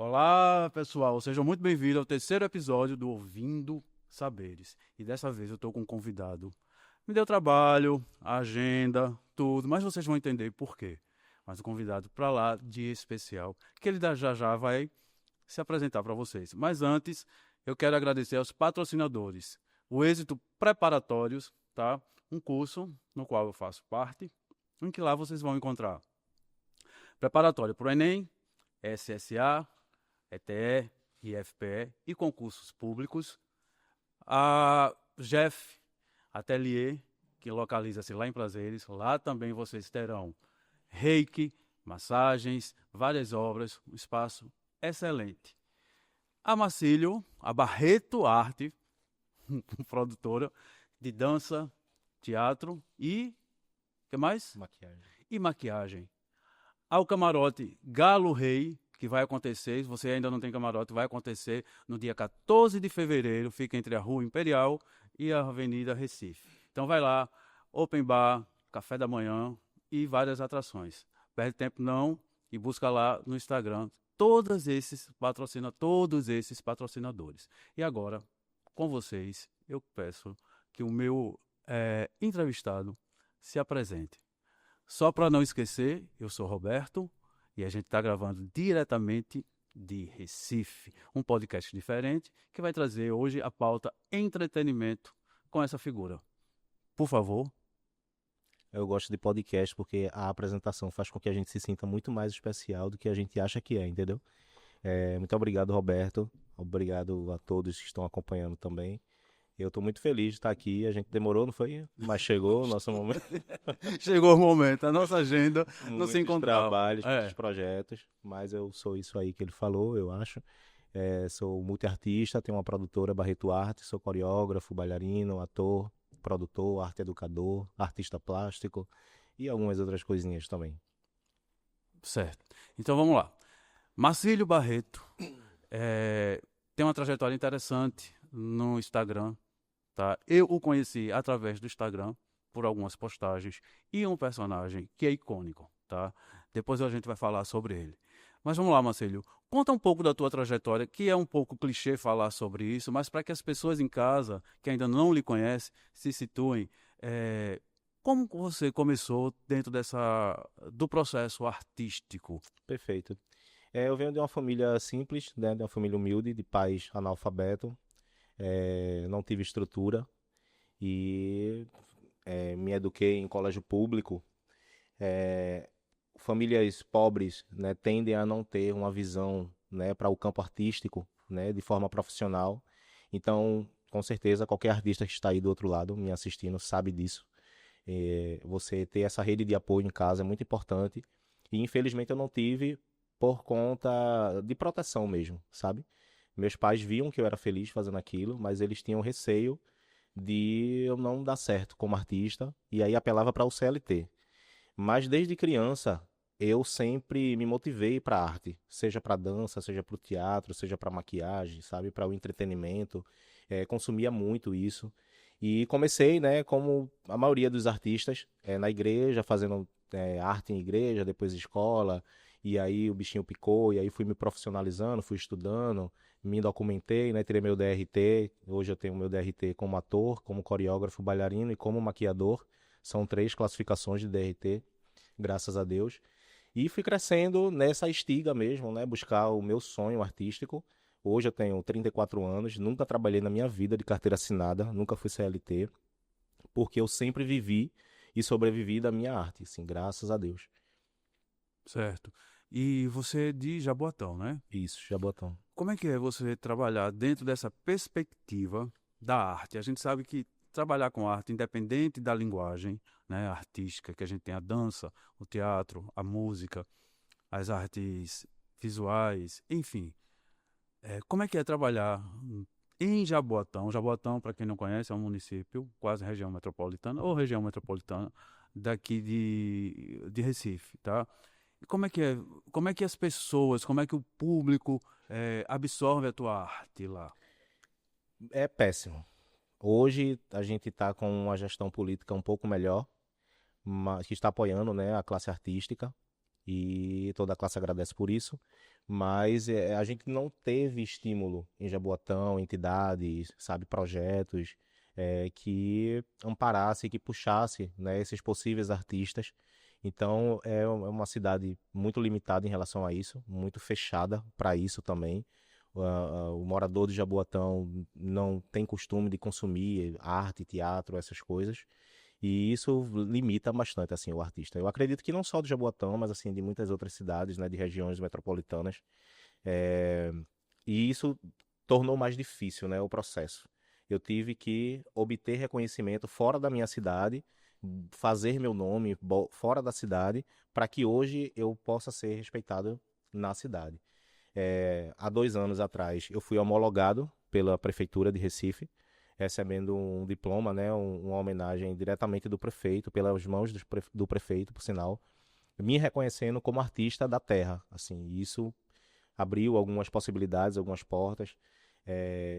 Olá, pessoal, sejam muito bem-vindos ao terceiro episódio do Ouvindo Saberes. E dessa vez eu estou com um convidado. Me deu trabalho, a agenda, tudo, mas vocês vão entender por quê. Mas um convidado para lá de especial, que ele já já vai se apresentar para vocês. Mas antes, eu quero agradecer aos patrocinadores. O Êxito Preparatórios, tá? Um curso no qual eu faço parte, em que lá vocês vão encontrar preparatório para o Enem, SSA, ETE, IFPE e concursos públicos. A Jeff Atelier, que localiza-se lá em Prazeres, lá também vocês terão reiki, massagens, várias obras, um espaço excelente. A Marcílio, a Barreto Arte, produtora de dança, teatro e que mais? Maquiagem. E maquiagem. Ao camarote Galo Rei, que vai acontecer, se você ainda não tem camarote, vai acontecer no dia 14 de fevereiro, fica entre a Rua Imperial e a Avenida Recife. Então vai lá, open bar, café da manhã e várias atrações. Perde tempo não e busca lá no Instagram todos esses patrocinadores. E agora, com vocês, eu peço que o meu entrevistado se apresente. Só para não esquecer, eu sou Roberto e a gente está gravando diretamente de Recife, um podcast diferente que vai trazer hoje a pauta entretenimento com essa figura. Por favor. Eu gosto de podcast porque a apresentação faz com que a gente se sinta muito mais especial do que a gente acha que é, entendeu? Muito obrigado, Roberto. Obrigado a todos que estão acompanhando também. Eu estou muito feliz de estar aqui. A gente demorou, não foi? Mas chegou o nosso momento. Chegou o momento, a nossa agenda não se Muitos encontrava. trabalhos, muitos projetos, mas eu sou isso aí que ele falou, eu acho. Sou multiartista, tenho uma produtora, Barreto Arte, sou coreógrafo, bailarino, ator, produtor, arte educador, artista plástico e algumas outras coisinhas também. Certo. Então vamos lá. Marcílio Barreto tem uma trajetória interessante no Instagram. Tá? Eu o conheci através do Instagram, por algumas postagens, e um personagem que é icônico. Tá? Depois a gente vai falar sobre ele. Mas vamos lá, Marcílio. Conta um pouco da tua trajetória, que é um pouco clichê falar sobre isso, mas para que as pessoas em casa, que ainda não lhe conhecem, se situem. Como você começou dentro do processo artístico? Perfeito. Eu venho de uma família simples, né, de uma família humilde, de pais analfabetos, não tive estrutura e me eduquei em colégio público. Famílias pobres, né, tendem a não ter uma visão, né, para o campo artístico, né, de forma profissional. Então, com certeza, qualquer artista que está aí do outro lado me assistindo sabe disso. Você ter essa rede de apoio em casa é muito importante. E infelizmente eu não tive por conta de proteção mesmo, sabe? Meus pais viam que eu era feliz fazendo aquilo, mas eles tinham receio de eu não dar certo como artista e aí apelava para o CLT. Mas desde criança eu sempre me motivei para arte, seja para dança, seja para o teatro, seja para maquiagem, sabe, para o entretenimento. Consumia muito isso e comecei, né, como a maioria dos artistas, na igreja, fazendo arte em igreja, depois escola. E aí o bichinho picou, e aí fui me profissionalizando, fui estudando, me documentei, né, tirei meu DRT. Hoje eu tenho meu DRT como ator, como coreógrafo, bailarino e como maquiador. São 3 classificações de DRT, graças a Deus. E fui crescendo nessa estiga mesmo, né? Buscar o meu sonho artístico. Hoje eu tenho 34 anos, nunca trabalhei na minha vida de carteira assinada, nunca fui CLT, porque eu sempre vivi e sobrevivi da minha arte, assim, graças a Deus. Certo. E você é de Jaboatão, né? Isso, Jabotão. Como é que é você trabalhar dentro dessa perspectiva da arte? A gente sabe que trabalhar com arte, independente da linguagem, né, artística, que a gente tem a dança, o teatro, a música, as artes visuais, enfim. Como é que é trabalhar em Jaboatão? Jaboatão, para quem não conhece, é um município, quase região metropolitana, ou região metropolitana daqui de Recife, tá? E como é que as pessoas, como é que o público absorve a tua arte lá? É péssimo. Hoje a gente está com uma gestão política um pouco melhor, mas que está apoiando, né, a classe artística. e toda a classe agradece por isso, mas a gente não teve estímulo em Jaboatão, entidades, sabe, projetos que amparasse, que puxasse, né, esses possíveis artistas. Então é uma cidade muito limitada em relação a isso, muito fechada para isso também. O morador de Jaboatão não tem costume de consumir arte, teatro, essas coisas. E isso limita bastante assim o artista. Eu acredito que não só do Jaboatão, mas assim de muitas outras cidades, né, de regiões metropolitanas. É, E isso tornou mais difícil, né, o processo. Eu tive que obter reconhecimento fora da minha cidade, fazer meu nome fora da cidade, para que hoje eu possa ser respeitado na cidade. Há 2 anos atrás, eu fui homologado pela Prefeitura de Recife, recebendo um diploma, né, uma homenagem diretamente do prefeito, pelas mãos do prefeito, por sinal, me reconhecendo como artista da terra. Assim, isso abriu algumas possibilidades, algumas portas.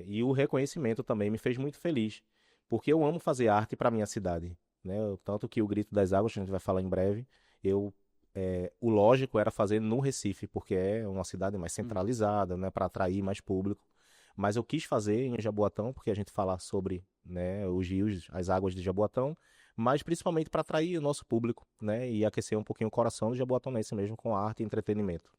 E o reconhecimento também me fez muito feliz, porque eu amo fazer arte para minha cidade, né? Tanto que o Grito das Águas, que a gente vai falar em breve, o lógico era fazer no Recife, porque é uma cidade mais Uhum. centralizada, né, para atrair mais público. Mas eu quis fazer em Jaboatão, porque a gente fala sobre, né, os rios, as águas de Jaboatão, mas principalmente para atrair o nosso público, né, e aquecer um pouquinho o coração do jaboatonense mesmo com arte e entretenimento.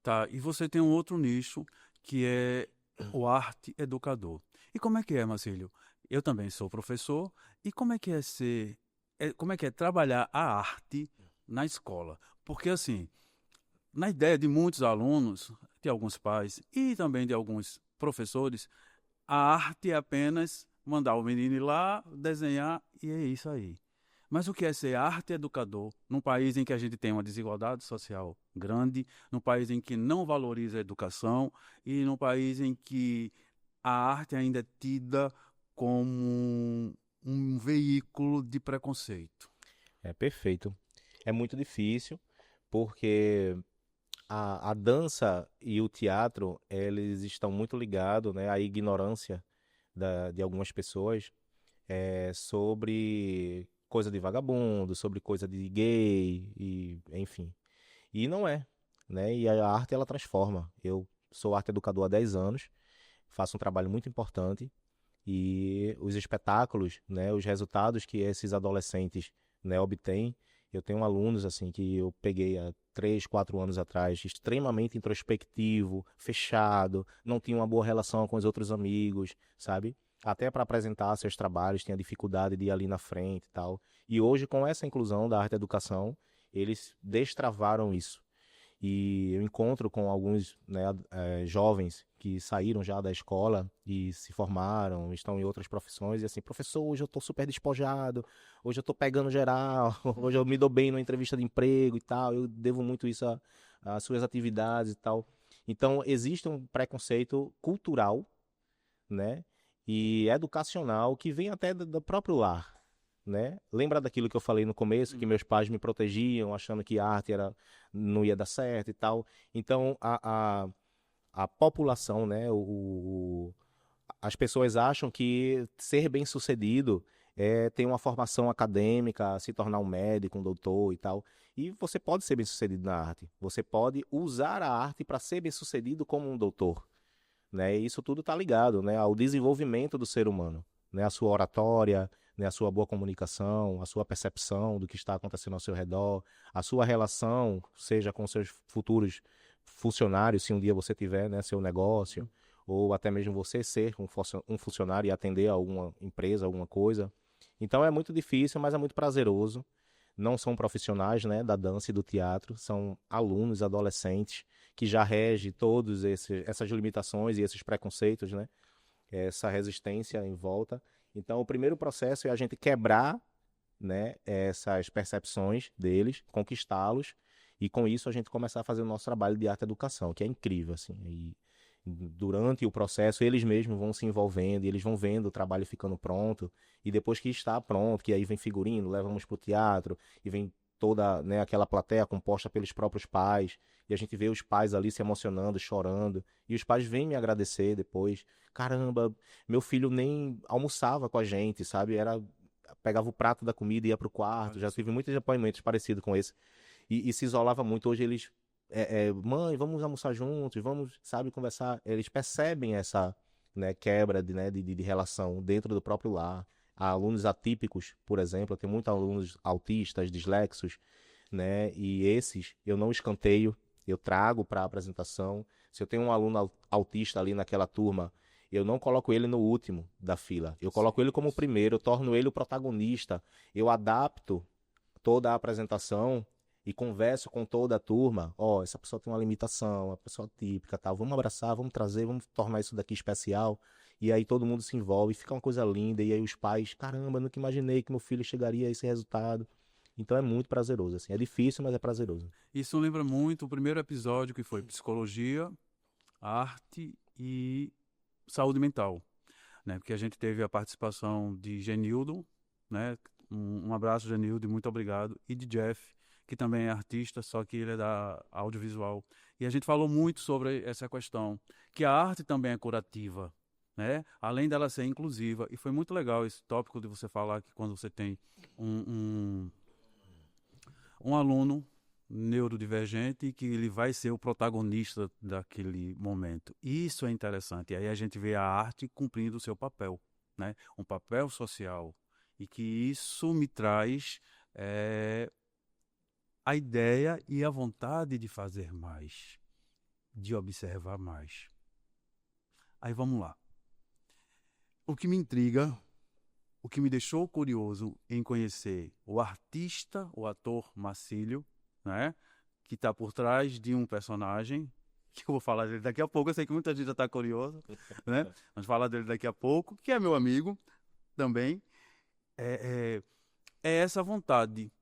Tá, e você tem um outro nicho que é o arte educador. E como é que é, Marcílio? Eu também sou professor. E como é que é como é que é trabalhar a arte na escola? Porque assim, na ideia de muitos alunos, de alguns pais e também de alguns professores, a arte é apenas mandar o menino ir lá, desenhar e é isso aí. Mas o que é ser arte educador num país em que a gente tem uma desigualdade social grande, num país em que não valoriza a educação e num país em que a arte ainda é tida como um veículo de preconceito? É perfeito. É muito difícil, porque a dança e o teatro, eles estão muito ligados, né, à ignorância de algumas pessoas sobre coisa de vagabundo, sobre coisa de gay, e enfim. E não é, né? E a arte, ela transforma. Eu sou arte educador há 10 anos, faço um trabalho muito importante, e os espetáculos, né, os resultados que esses adolescentes, né, obtêm. Eu tenho alunos assim que eu peguei há 3, 4 anos atrás, extremamente introspectivo, fechado, não tinha uma boa relação com os outros amigos, sabe? Até para apresentar seus trabalhos tinha dificuldade de ir ali na frente e tal. E hoje, com essa inclusão da arte educação, eles destravaram isso. E eu encontro com alguns, né, jovens que saíram já da escola e se formaram, estão em outras profissões, e assim, professor, hoje eu estou super despojado, hoje eu estou pegando geral, hoje eu me dou bem numa entrevista de emprego e tal, eu devo muito isso às suas atividades e tal. Então, existe um preconceito cultural, né, e educacional que vem até do próprio lar, né? Lembra daquilo que eu falei no começo, que Hum. meus pais me protegiam, achando que a arte não ia dar certo e tal. Então, a população, né? As pessoas acham que ser bem-sucedido é ter uma formação acadêmica, se tornar um médico, um doutor e tal. E você pode ser bem-sucedido na arte. Você pode usar a arte para ser bem-sucedido como um doutor, né? E isso tudo está ligado, né, ao desenvolvimento do ser humano, né? A sua oratória, né, a sua boa comunicação, a sua percepção do que está acontecendo ao seu redor, a sua relação, seja com seus futuros funcionários, se um dia você tiver, né, seu negócio, ou até mesmo você ser um funcionário e atender a alguma empresa, alguma coisa. Então é muito difícil, mas é muito prazeroso. Não são profissionais, né, da dança e do teatro, são alunos, adolescentes que já rege todos essas limitações e esses preconceitos, né? Essa resistência em volta. Então, o primeiro processo é a gente quebrar, né, essas percepções deles, conquistá-los, e com isso a gente começar a fazer o nosso trabalho de arte e educação, que é incrível, assim. E durante o processo eles mesmos vão se envolvendo, e eles vão vendo o trabalho ficando pronto, e depois que está pronto, que aí vem figurino, levamos para o teatro, e vem toda, né, aquela plateia composta pelos próprios pais, e a gente vê os pais ali se emocionando, chorando, e os pais vêm me agradecer depois. Caramba, meu filho nem almoçava com a gente, sabe? Pegava o prato da comida e ia pro quarto. Olha Já tive só. muitos depoimentos parecidos com esse. e se isolava muito. Hoje eles, mãe, vamos almoçar juntos, vamos, sabe, conversar. Eles percebem essa, né, quebra de relação dentro do próprio lar. Há alunos atípicos, por exemplo, eu tenho muitos alunos autistas, dislexos, né, e esses eu não escanteio, eu trago para a apresentação. Se eu tenho um aluno autista ali naquela turma, eu não coloco ele no último da fila. Eu coloco ele como o primeiro, eu torno ele o protagonista. Eu adapto toda a apresentação e converso com toda a turma. Ó, essa pessoa tem uma limitação, uma pessoa típica, tal. Vamos abraçar, vamos trazer, vamos tornar isso daqui especial. E aí todo mundo se envolve, fica uma coisa linda. E aí os pais, caramba, nunca imaginei que meu filho chegaria a esse resultado. Então é muito prazeroso, assim. É difícil, mas é prazeroso. Isso lembra muito o primeiro episódio que foi psicologia, arte e saúde mental, né? Porque a gente teve a participação de Genildo, né? Um abraço, Genildo, e muito obrigado. E de Jeff, que também é artista, só que ele é da audiovisual. E a gente falou muito sobre essa questão, que a arte também é curativa, né? Além dela ser inclusiva. E foi muito legal esse tópico de você falar que quando você tem um, um aluno neurodivergente que ele vai ser o protagonista daquele momento. Isso é interessante. E aí a gente vê a arte cumprindo o seu papel, né? Um papel social. E que isso me traz a ideia e a vontade de fazer mais, de observar mais. Aí vamos lá. O que me intriga, o que me deixou curioso em conhecer o artista, o ator Marcílio, né? Que está por trás de um personagem, que eu vou falar dele daqui a pouco, eu sei que muita gente já está curiosa, né? Vamos falar dele daqui a pouco, que é meu amigo também. É essa vontade,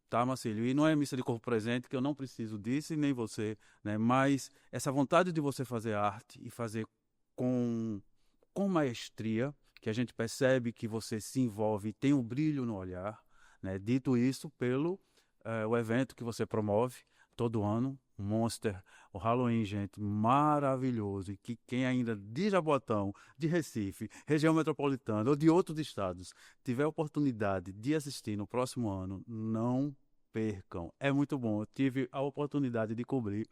tá, Marcílio? E não é missa de corpo presente, que eu não preciso disso, e nem você, né? Mas essa vontade de você fazer arte e fazer com maestria, que a gente percebe que você se envolve e tem um brilho no olhar, né? Dito isso pelo o evento que você promove todo ano, o Monster, o Halloween, gente, maravilhoso, e que quem ainda de Jaboatão, de Recife, região metropolitana ou de outros estados tiver oportunidade de assistir no próximo ano, não percam. É muito bom. Eu tive a oportunidade de cobrir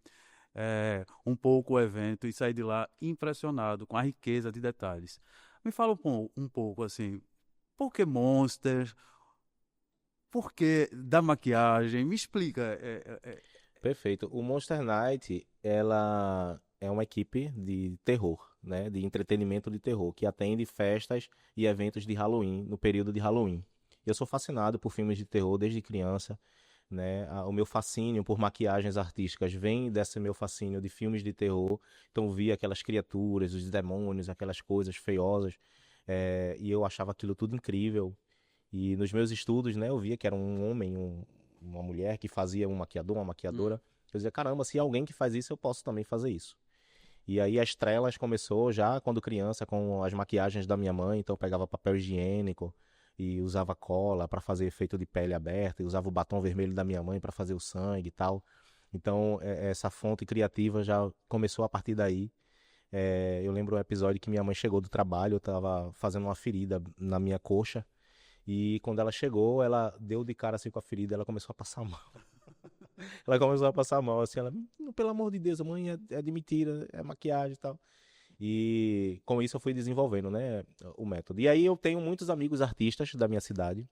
um pouco o evento e sair de lá impressionado com a riqueza de detalhes. Me fala um pouco assim, por que Monster? Por que da maquiagem? Me explica. Perfeito. O Monster Night, ela é uma equipe de terror, né? De entretenimento de terror, que atende festas e eventos de Halloween, no período de Halloween. Eu sou fascinado por filmes de terror desde criança, né? O meu fascínio por maquiagens artísticas vem desse meu fascínio de filmes de terror. Então vi aquelas criaturas, os demônios, aquelas coisas feiosas, e eu achava aquilo tudo incrível. E nos meus estudos, né, eu via que era um homem, uma mulher que fazia um maquiador, uma maquiadora. Eu dizia, caramba, se alguém que faz isso, eu posso também fazer isso. E aí as trelas começou já quando criança com as maquiagens da minha mãe, então eu pegava papel higiênico e usava cola para fazer efeito de pele aberta, e usava o batom vermelho da minha mãe para fazer o sangue e tal. Então essa fonte criativa já começou a partir daí. Eu lembro um episódio que minha mãe chegou do trabalho, eu estava fazendo uma ferida na minha coxa, e quando ela chegou, ela deu de cara assim com a ferida, ela começou a passar mal. Ela começou a passar mal, assim, ela, pelo amor de Deus, a mãe é de mentira, é maquiagem e tal. E com isso eu fui desenvolvendo, né, o método. E aí eu tenho muitos amigos artistas da minha cidade,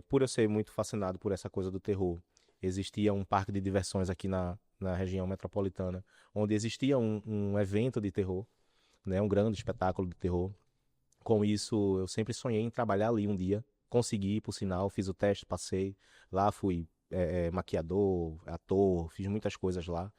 por eu ser muito fascinado por essa coisa do terror. Existia um parque de diversões aqui na região metropolitana, onde existia um evento de terror, né, um grande espetáculo de terror. Com isso, eu sempre sonhei em trabalhar ali um dia. Consegui, por sinal, fiz o teste, passei. Lá fui maquiador, ator, fiz muitas coisas lá.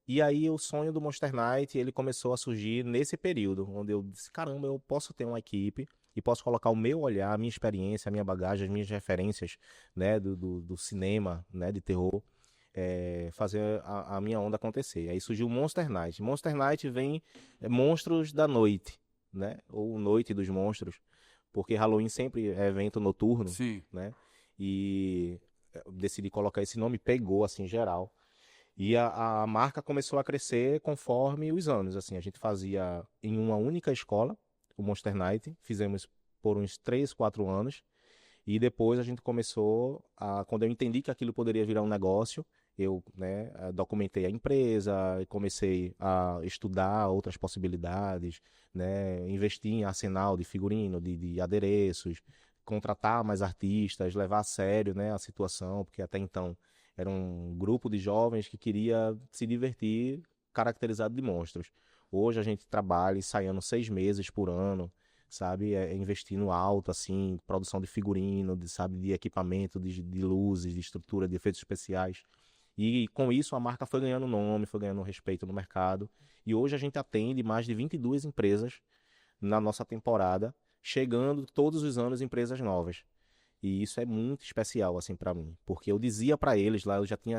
E aí o sonho do Monster Night, ele começou a surgir nesse período, onde eu disse, caramba, eu posso ter uma equipe e posso colocar o meu olhar, a minha experiência, a minha bagagem, as minhas referências, né, do cinema, né, de terror, fazer a minha onda acontecer. Aí surgiu o Monster Night. Monster Night vem monstros da noite, né, ou Noite dos Monstros, porque Halloween sempre é evento noturno, Sim. né, e eu decidi colocar esse nome, pegou assim geral. E a marca começou a crescer conforme os anos. Assim, a gente fazia em uma única escola, o Monster Night, fizemos por uns 3, 4 anos. E depois a gente começou quando eu entendi que aquilo poderia virar um negócio, eu, né, documentei a empresa, comecei a estudar outras possibilidades, né, investir em arsenal de figurino, de adereços, contratar mais artistas, levar a sério, né, a situação, porque até então era um grupo de jovens que queria se divertir caracterizado de monstros. Hoje a gente trabalha ensaiando 6 meses por ano, sabe, investindo alto, assim, produção de figurino, sabe, de equipamento, de luzes, de estrutura, de efeitos especiais. E com isso a marca foi ganhando nome, foi ganhando respeito no mercado. E hoje a gente atende mais de 22 empresas na nossa temporada, chegando todos os anos empresas novas. E isso é muito especial, assim, para mim. Porque eu dizia para eles lá, eu já tinha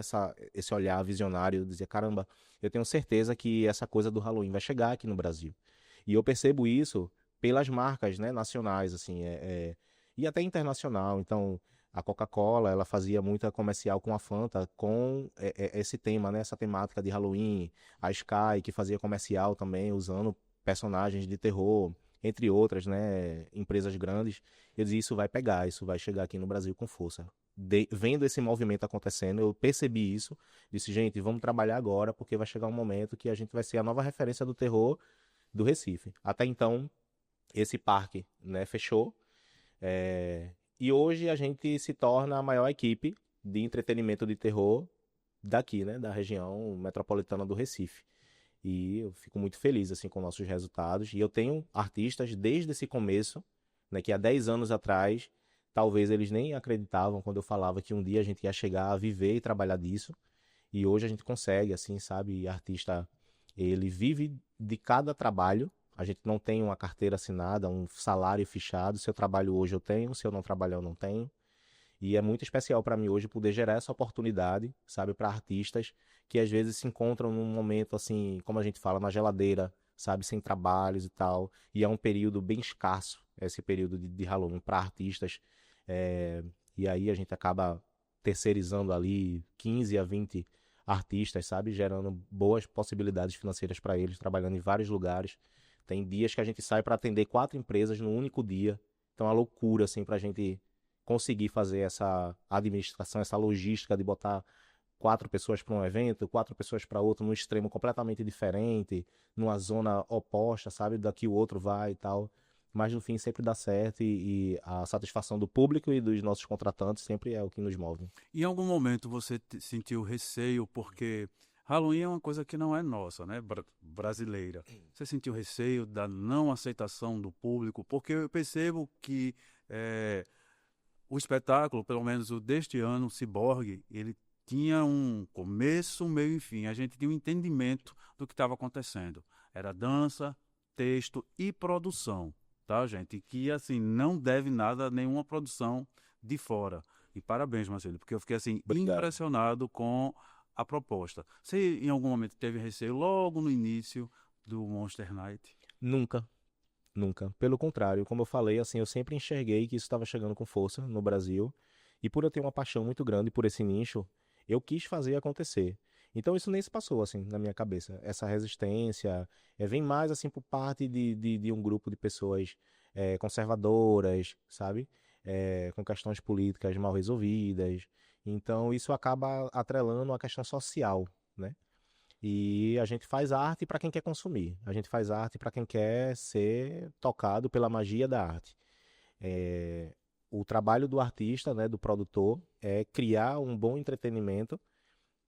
esse olhar visionário, eu dizia, caramba, eu tenho certeza que essa coisa do Halloween vai chegar aqui no Brasil. E eu percebo isso pelas marcas, né, nacionais, assim, e até internacional. Então, a Coca-Cola, ela fazia muita comercial com a Fanta, com esse tema, né, essa temática de Halloween. A Sky, que fazia comercial também, usando personagens de terror, entre outras, né, empresas grandes. Eu disse, isso vai pegar, isso vai chegar aqui no Brasil com força. Vendo esse movimento acontecendo, eu percebi isso. Disse, gente, vamos trabalhar agora, porque vai chegar um momento que a gente vai ser a nova referência do terror do Recife. Até então, esse parque, né, fechou. E hoje a gente se torna a maior equipe de entretenimento de terror daqui, né, da região metropolitana do Recife. E eu fico muito feliz assim com nossos resultados. E eu tenho artistas desde esse começo, né, que há 10 anos atrás, talvez eles nem acreditavam quando eu falava que um dia a gente ia chegar a viver e trabalhar disso. E hoje a gente consegue, assim, sabe? E artista, ele vive de cada trabalho. A gente não tem uma carteira assinada, um salário fichado. Se eu trabalho hoje, eu tenho. Se eu não trabalhar, eu não tenho. E é muito especial para mim hoje poder gerar essa oportunidade, sabe, para artistas que às vezes se encontram num momento assim, como a gente fala, na geladeira, sabe, sem trabalhos e tal. E é um período bem escasso, esse período de Halloween para artistas. É, e aí a gente acaba terceirizando ali 15 a 20 artistas, sabe, gerando boas possibilidades financeiras para eles, trabalhando em vários lugares. Tem dias que a gente sai para atender 4 empresas no único dia. Então é uma loucura assim para a gente conseguir fazer essa administração, essa logística de botar 4 pessoas para um evento, 4 pessoas para outro, num extremo completamente diferente, numa zona oposta, sabe? Daqui o outro vai e tal. Mas no fim sempre dá certo e a satisfação do público e dos nossos contratantes sempre é o que nos move. Em algum momento você sentiu receio porque Halloween é uma coisa que não é nossa, né, brasileira. Você sentiu receio da não aceitação do público? Porque eu percebo que o espetáculo, pelo menos o deste ano, o Ciborgue, ele tinha um começo, meio e fim. A gente tinha um entendimento do que estava acontecendo. Era dança, texto e produção, tá, gente? E que, assim, não deve nada a nenhuma produção de fora. E parabéns, Marcelo, porque eu fiquei, assim, Obrigado. impressionado com a proposta. Você, em algum momento, teve receio logo no início do Monster Night? Nunca, nunca. Pelo contrário, como eu falei, assim, eu sempre enxerguei que isso estava chegando com força no Brasil. E por eu ter uma paixão muito grande por esse nicho, eu quis fazer acontecer. Então isso nem se passou assim na minha cabeça. Essa resistência vem mais assim por parte de um grupo de pessoas conservadoras, sabe? Com questões políticas mal resolvidas. Então isso acaba atrelando a questão social, né? E a gente faz arte para quem quer consumir. A gente faz arte para quem quer ser tocado pela magia da arte. É, o trabalho do artista, né, do produtor, é criar um bom entretenimento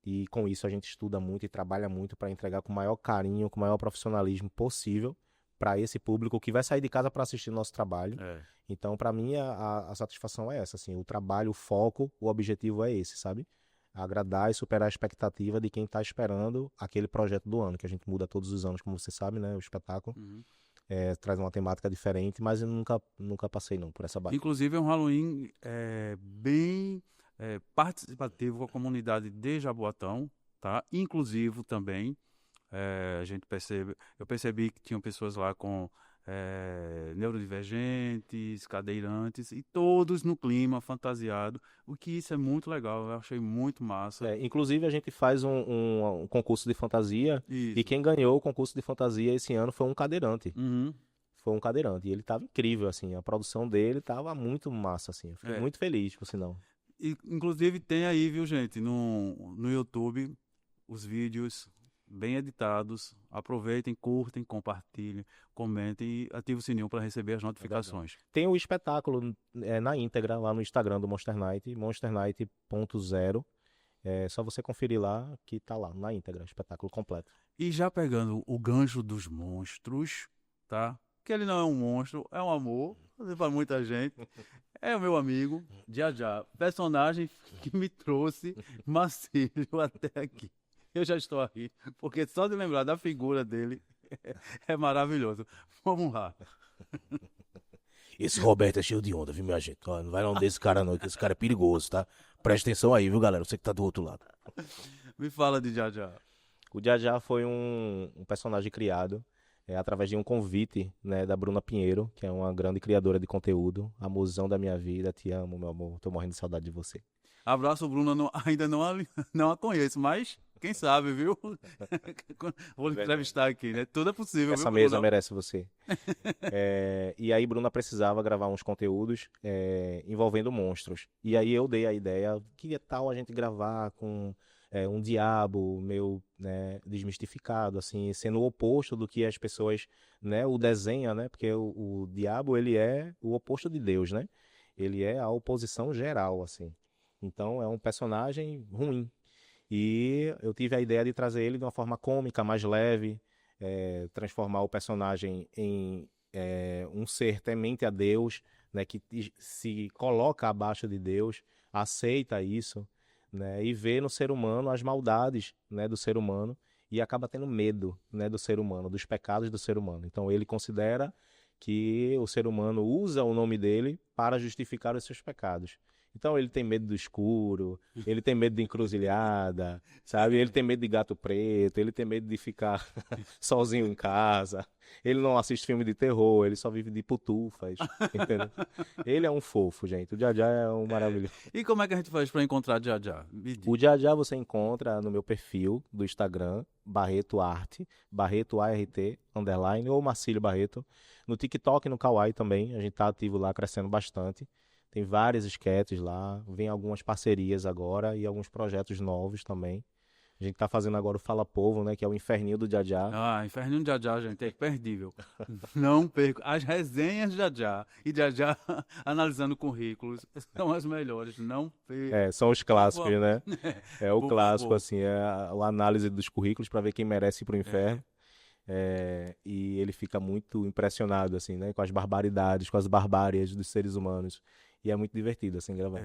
e com isso a gente estuda muito e trabalha muito para entregar com o maior carinho, com o maior profissionalismo possível para esse público que vai sair de casa para assistir nosso trabalho. É. Então, para mim, a satisfação é essa, assim, o trabalho, o foco, o objetivo é esse, sabe? Agradar e superar a expectativa de quem está esperando aquele projeto do ano, que a gente muda todos os anos, como você sabe, né? O espetáculo Uhum. traz uma temática diferente, mas eu nunca passei não por essa barreira. Inclusive é um Halloween bem participativo com a comunidade de Jaboatão, tá? Inclusivo também. Eu percebi que tinham pessoas lá com neurodivergentes, cadeirantes e todos no clima fantasiado, o que isso é muito legal, eu achei muito massa. Inclusive, a gente faz um concurso de fantasia e Isso. quem ganhou o concurso de fantasia esse ano foi um cadeirante. Uhum. foi um cadeirante. E ele tava incrível, assim. A produção dele tava muito massa, assim. Eu fiquei muito feliz, por sinal. E, inclusive tem aí, viu, gente, no YouTube, os vídeos bem editados. Aproveitem, curtem, compartilhem, comentem e ativem o sininho para receber as notificações. Tem o espetáculo na íntegra lá no Instagram do Monster Night, monsternight.0. É só você conferir lá que tá lá, na íntegra, espetáculo completo. E já pegando o gancho dos monstros, tá? Que ele não é um monstro, é um amor, para muita gente. É o meu amigo, Já, personagem que me trouxe Marcílio até aqui. Eu já estou aqui, porque só de lembrar da figura dele é maravilhoso. Vamos lá. Esse Roberto é cheio de onda, viu, minha gente? Ó, não vai não desse cara não, que esse cara é perigoso, tá? Presta atenção aí, viu, galera? Você que tá do outro lado. Me fala de Já. O Já foi um personagem criado através de um convite, né, da Bruna Pinheiro, que é uma grande criadora de conteúdo. Amorzão da minha vida, te amo, meu amor. Tô morrendo de saudade de você. Abraço, Bruna. Ainda não a conheço, mas quem sabe, viu? Vou lhe entrevistar aqui, né? Tudo é possível, Essa viu, mesa Bruna? merece você. E aí, Bruna precisava gravar uns conteúdos envolvendo monstros. E aí eu dei a ideia, que tal a gente gravar com um diabo meio, né, desmistificado, assim, sendo o oposto do que as pessoas, né, o desenham, né? Porque o diabo, ele é o oposto de Deus, né? Ele é a oposição geral, assim. Então, é um personagem ruim. E eu tive a ideia de trazer ele de uma forma cômica, mais leve, transformar o personagem em um ser temente a Deus, né, que se coloca abaixo de Deus, aceita isso, né, e vê no ser humano as maldades, né, do ser humano e acaba tendo medo, né, do ser humano, dos pecados do ser humano. Então ele considera que o ser humano usa o nome dele para justificar os seus pecados. Então ele tem medo do escuro, ele tem medo de encruzilhada, sabe? Ele tem medo de gato preto, ele tem medo de ficar sozinho em casa. Ele não assiste filme de terror, ele só vive de putufas, entendeu? Ele é um fofo, gente. O Já é um maravilhoso. E como é que a gente faz para encontrar Já? O Já você encontra no meu perfil do Instagram, Barreto Arte, Barreto ART, _, ou Marcílio Barreto. No TikTok e no Kawaii também, a gente tá ativo lá, crescendo bastante. Tem várias sketches lá, vem algumas parcerias agora e alguns projetos novos também. A gente tá fazendo agora o Fala Povo, né, que é o inferninho do Já. Ah, Inferninho de Já, gente, é imperdível. Não perco. As resenhas de Já e Já analisando currículos são as melhores, não perco. São os clássicos, né? É o Por clássico, favor. assim, a análise dos currículos para ver quem merece ir pro inferno. E ele fica muito impressionado, assim, né, com as barbaridades, com as barbáries dos seres humanos. E é muito divertido, assim, gravar.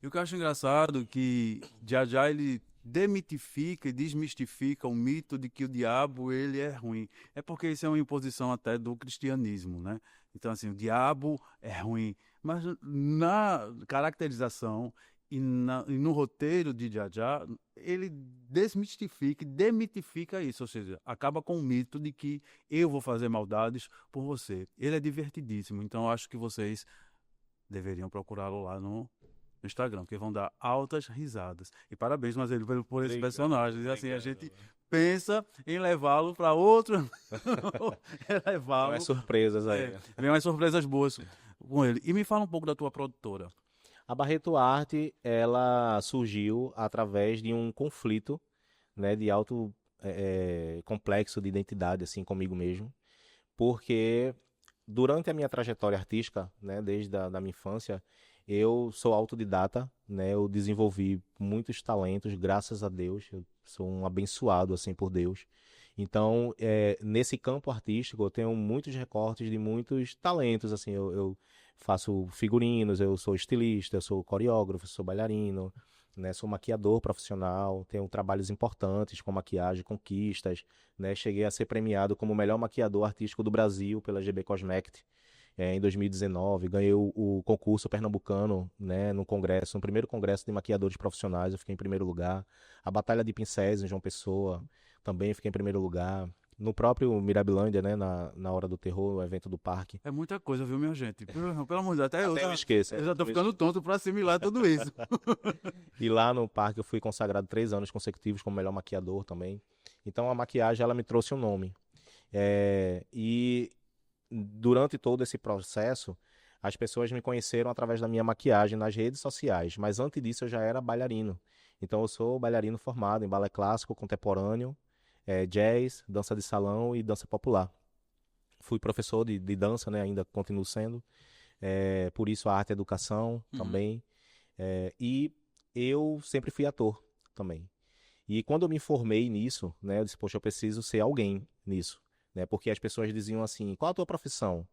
E o que eu acho engraçado é que Já ele demitifica e desmistifica o mito de que o diabo ele é ruim. É porque isso é uma imposição até do cristianismo, né? Então, assim, o diabo é ruim. Mas na caracterização e no roteiro de Já, ele desmistifica e demitifica isso. Ou seja, acaba com o mito de que eu vou fazer maldades por você. Ele é divertidíssimo. Então, eu acho que vocês deveriam procurá-lo lá no Instagram, porque vão dar altas risadas. E parabéns, Marcelo, por esse personagem. E assim, a gente pensa em levá-lo para outro. Levá-lo. Mais surpresas aí. Vem umas surpresas boas com ele. E me fala um pouco da tua produtora. A Barreto Arte, ela surgiu através de um conflito, né, de alto complexo de identidade, assim, comigo mesmo. Porque durante a minha trajetória artística, né, desde a da minha infância, eu sou autodidata, né, eu desenvolvi muitos talentos, graças a Deus, eu sou um abençoado, assim, por Deus. Então, nesse campo artístico, eu tenho muitos recortes de muitos talentos, assim, eu faço figurinos, eu sou estilista, eu sou coreógrafo, sou bailarino, né, sou maquiador profissional, tenho trabalhos importantes com maquiagem, conquistas, né, cheguei a ser premiado como o melhor maquiador artístico do Brasil pela GB Cosmect em 2019, ganhei o concurso pernambucano, né, no primeiro congresso de maquiadores profissionais, eu fiquei em primeiro lugar, a Batalha de Pincéis em João Pessoa, também fiquei em primeiro lugar. No próprio Mirabilândia, né, na Hora do Terror, o evento do parque. É muita coisa, viu, minha gente? Pelo amor de Deus, até eu me esqueço. Eu já tô ficando tonto para assimilar tudo isso. E lá no parque eu fui consagrado 3 anos consecutivos como melhor maquiador também. Então a maquiagem, ela me trouxe um nome. E durante todo esse processo, as pessoas me conheceram através da minha maquiagem nas redes sociais, mas antes disso eu já era bailarino. Então eu sou bailarino formado em balé clássico, contemporâneo, jazz, dança de salão e dança popular. Fui professor de dança, né? Ainda continuo sendo. Por isso a arte e a educação também. E eu sempre fui ator também. E quando eu me formei nisso, né? Eu disse, poxa, eu preciso ser alguém nisso, né? Porque as pessoas diziam assim, qual a tua profissão?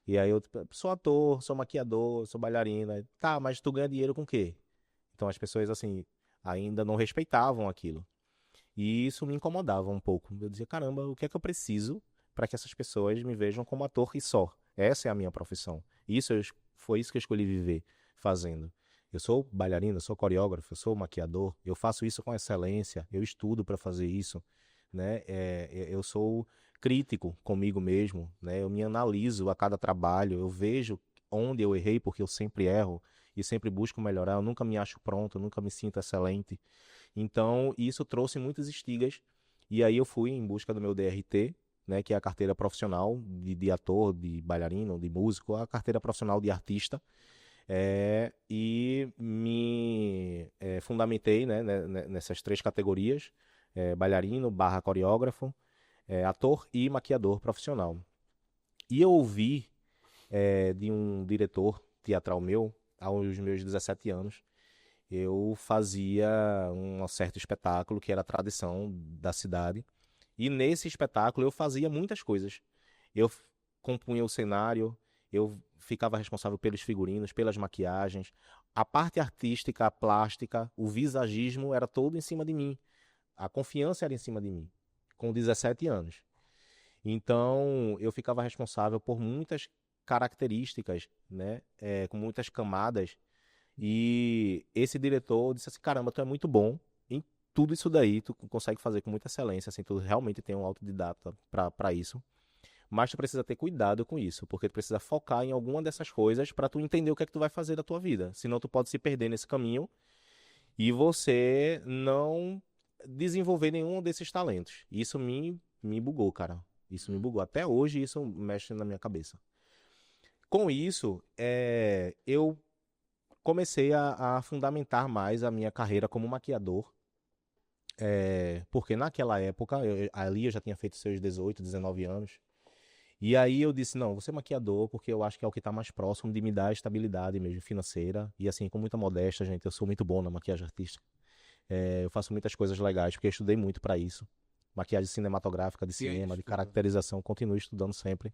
E aí eu sou ator, sou maquiador, sou bailarina. Tá, mas tu ganha dinheiro com o quê? Então as pessoas, assim, ainda não respeitavam aquilo. E isso me incomodava um pouco. Eu dizia, caramba, o que é que eu preciso para que essas pessoas me vejam como ator e só? Essa é a minha profissão. Foi isso que eu escolhi viver fazendo. Eu sou bailarino, eu sou coreógrafo, eu sou maquiador, eu faço isso com excelência, eu estudo para fazer isso, né? Eu sou crítico comigo mesmo, né? Eu me analiso a cada trabalho, eu vejo onde eu errei, porque eu sempre erro e sempre busco melhorar, eu nunca me acho pronto, eu nunca me sinto excelente. Então, isso trouxe muitas estigas. E aí eu fui em busca do meu DRT, né, que é a carteira profissional de ator, de bailarino, de músico, a carteira profissional de artista. E me fundamentei, né, nessas 3 categorias, bailarino, barra coreógrafo, ator e maquiador profissional. E eu ouvi de um diretor teatral meu, aos meus 17 anos, eu fazia um certo espetáculo que era a tradição da cidade. E nesse espetáculo eu fazia muitas coisas. Eu compunha o cenário, eu ficava responsável pelos figurinos, pelas maquiagens. A parte artística, a plástica, o visagismo era todo em cima de mim. A confiança era em cima de mim, com 17 anos. Então eu ficava responsável por muitas características, né? Com muitas camadas. E esse diretor disse assim, caramba, tu é muito bom em tudo isso daí, tu consegue fazer com muita excelência, assim, tu realmente tem um autodidata para isso. Mas tu precisa ter cuidado com isso, porque tu precisa focar em alguma dessas coisas para tu entender o que é que tu vai fazer da tua vida. Senão tu pode se perder nesse caminho e você não desenvolver nenhum desses talentos. Isso me bugou, cara. Isso me bugou. Até hoje isso mexe na minha cabeça. Com isso, eu comecei a fundamentar mais a minha carreira como maquiador, porque naquela época, ali eu já tinha feito seus 18, 19 anos, e aí eu disse, não, vou ser maquiador porque eu acho que é o que está mais próximo de me dar estabilidade mesmo financeira, e assim, com muita modéstia, gente, eu sou muito bom na maquiagem artística. Eu faço muitas coisas legais, porque eu estudei muito para isso, maquiagem cinematográfica, de cinema, de caracterização, continuo estudando sempre,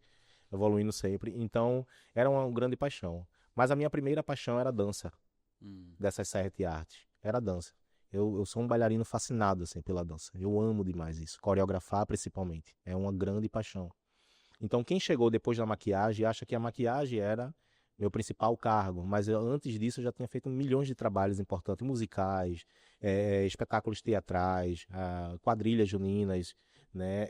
evoluindo sempre, então era uma grande paixão. Mas a minha primeira paixão era a dança, dessas 7 artes. Era a dança. Eu sou um bailarino fascinado assim, pela dança. Eu amo demais isso. Coreografar, principalmente. É uma grande paixão. Então, quem chegou depois da maquiagem acha que a maquiagem era meu principal cargo. Mas antes disso, eu já tinha feito milhões de trabalhos importantes, musicais, espetáculos teatrais, quadrilhas juninas, né?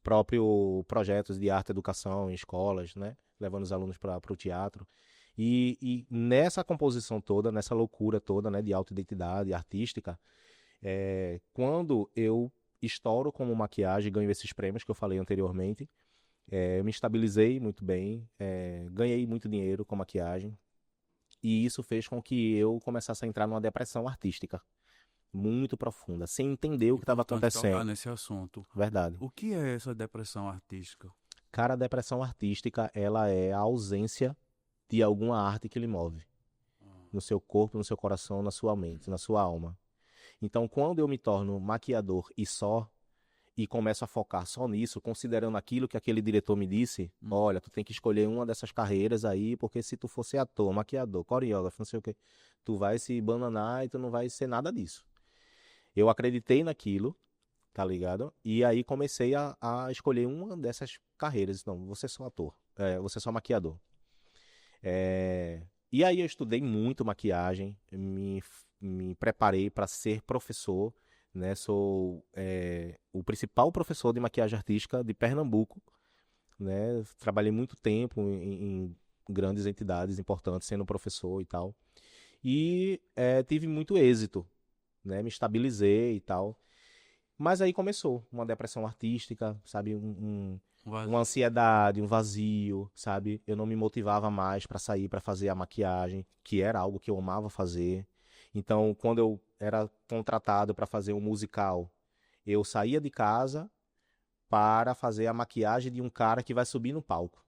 Próprio projetos de arte e educação em escolas, né? Levando os alunos para o teatro. E nessa composição toda, nessa loucura toda, né, de autoidentidade artística, quando eu estouro como maquiagem, ganho esses prêmios que eu falei anteriormente, eu me estabilizei muito bem, ganhei muito dinheiro com maquiagem, e isso fez com que eu começasse a entrar numa depressão artística muito profunda, sem entender o que estava acontecendo. Tocar nesse assunto. Verdade. O que é essa depressão artística? Cara, a depressão artística, ela é a ausência de alguma arte que lhe move. No seu corpo, no seu coração, na sua mente, na sua alma. Então, quando eu me torno maquiador e começo a focar só nisso, considerando aquilo que aquele diretor me disse, olha, tu tem que escolher uma dessas carreiras aí, porque se tu fosse ator, maquiador, coreógrafo, não sei o que, tu vai se bananar e tu não vai ser nada disso. Eu acreditei naquilo, tá ligado? E aí comecei a escolher uma dessas carreiras. Não, você é só ator, você é só maquiador. E aí eu estudei muito maquiagem, me preparei para ser professor, né? Sou o principal professor de maquiagem artística de Pernambuco, né? Trabalhei muito tempo em grandes entidades importantes, sendo professor e tal. E tive muito êxito, né? Me estabilizei e tal. Mas aí começou uma depressão artística, sabe? Vazio. Uma ansiedade, um vazio, sabe? Eu não me motivava mais para sair para fazer a maquiagem, que era algo que eu amava fazer. Então, quando eu era contratado para fazer um musical, eu saía de casa para fazer a maquiagem de um cara que vai subir no palco.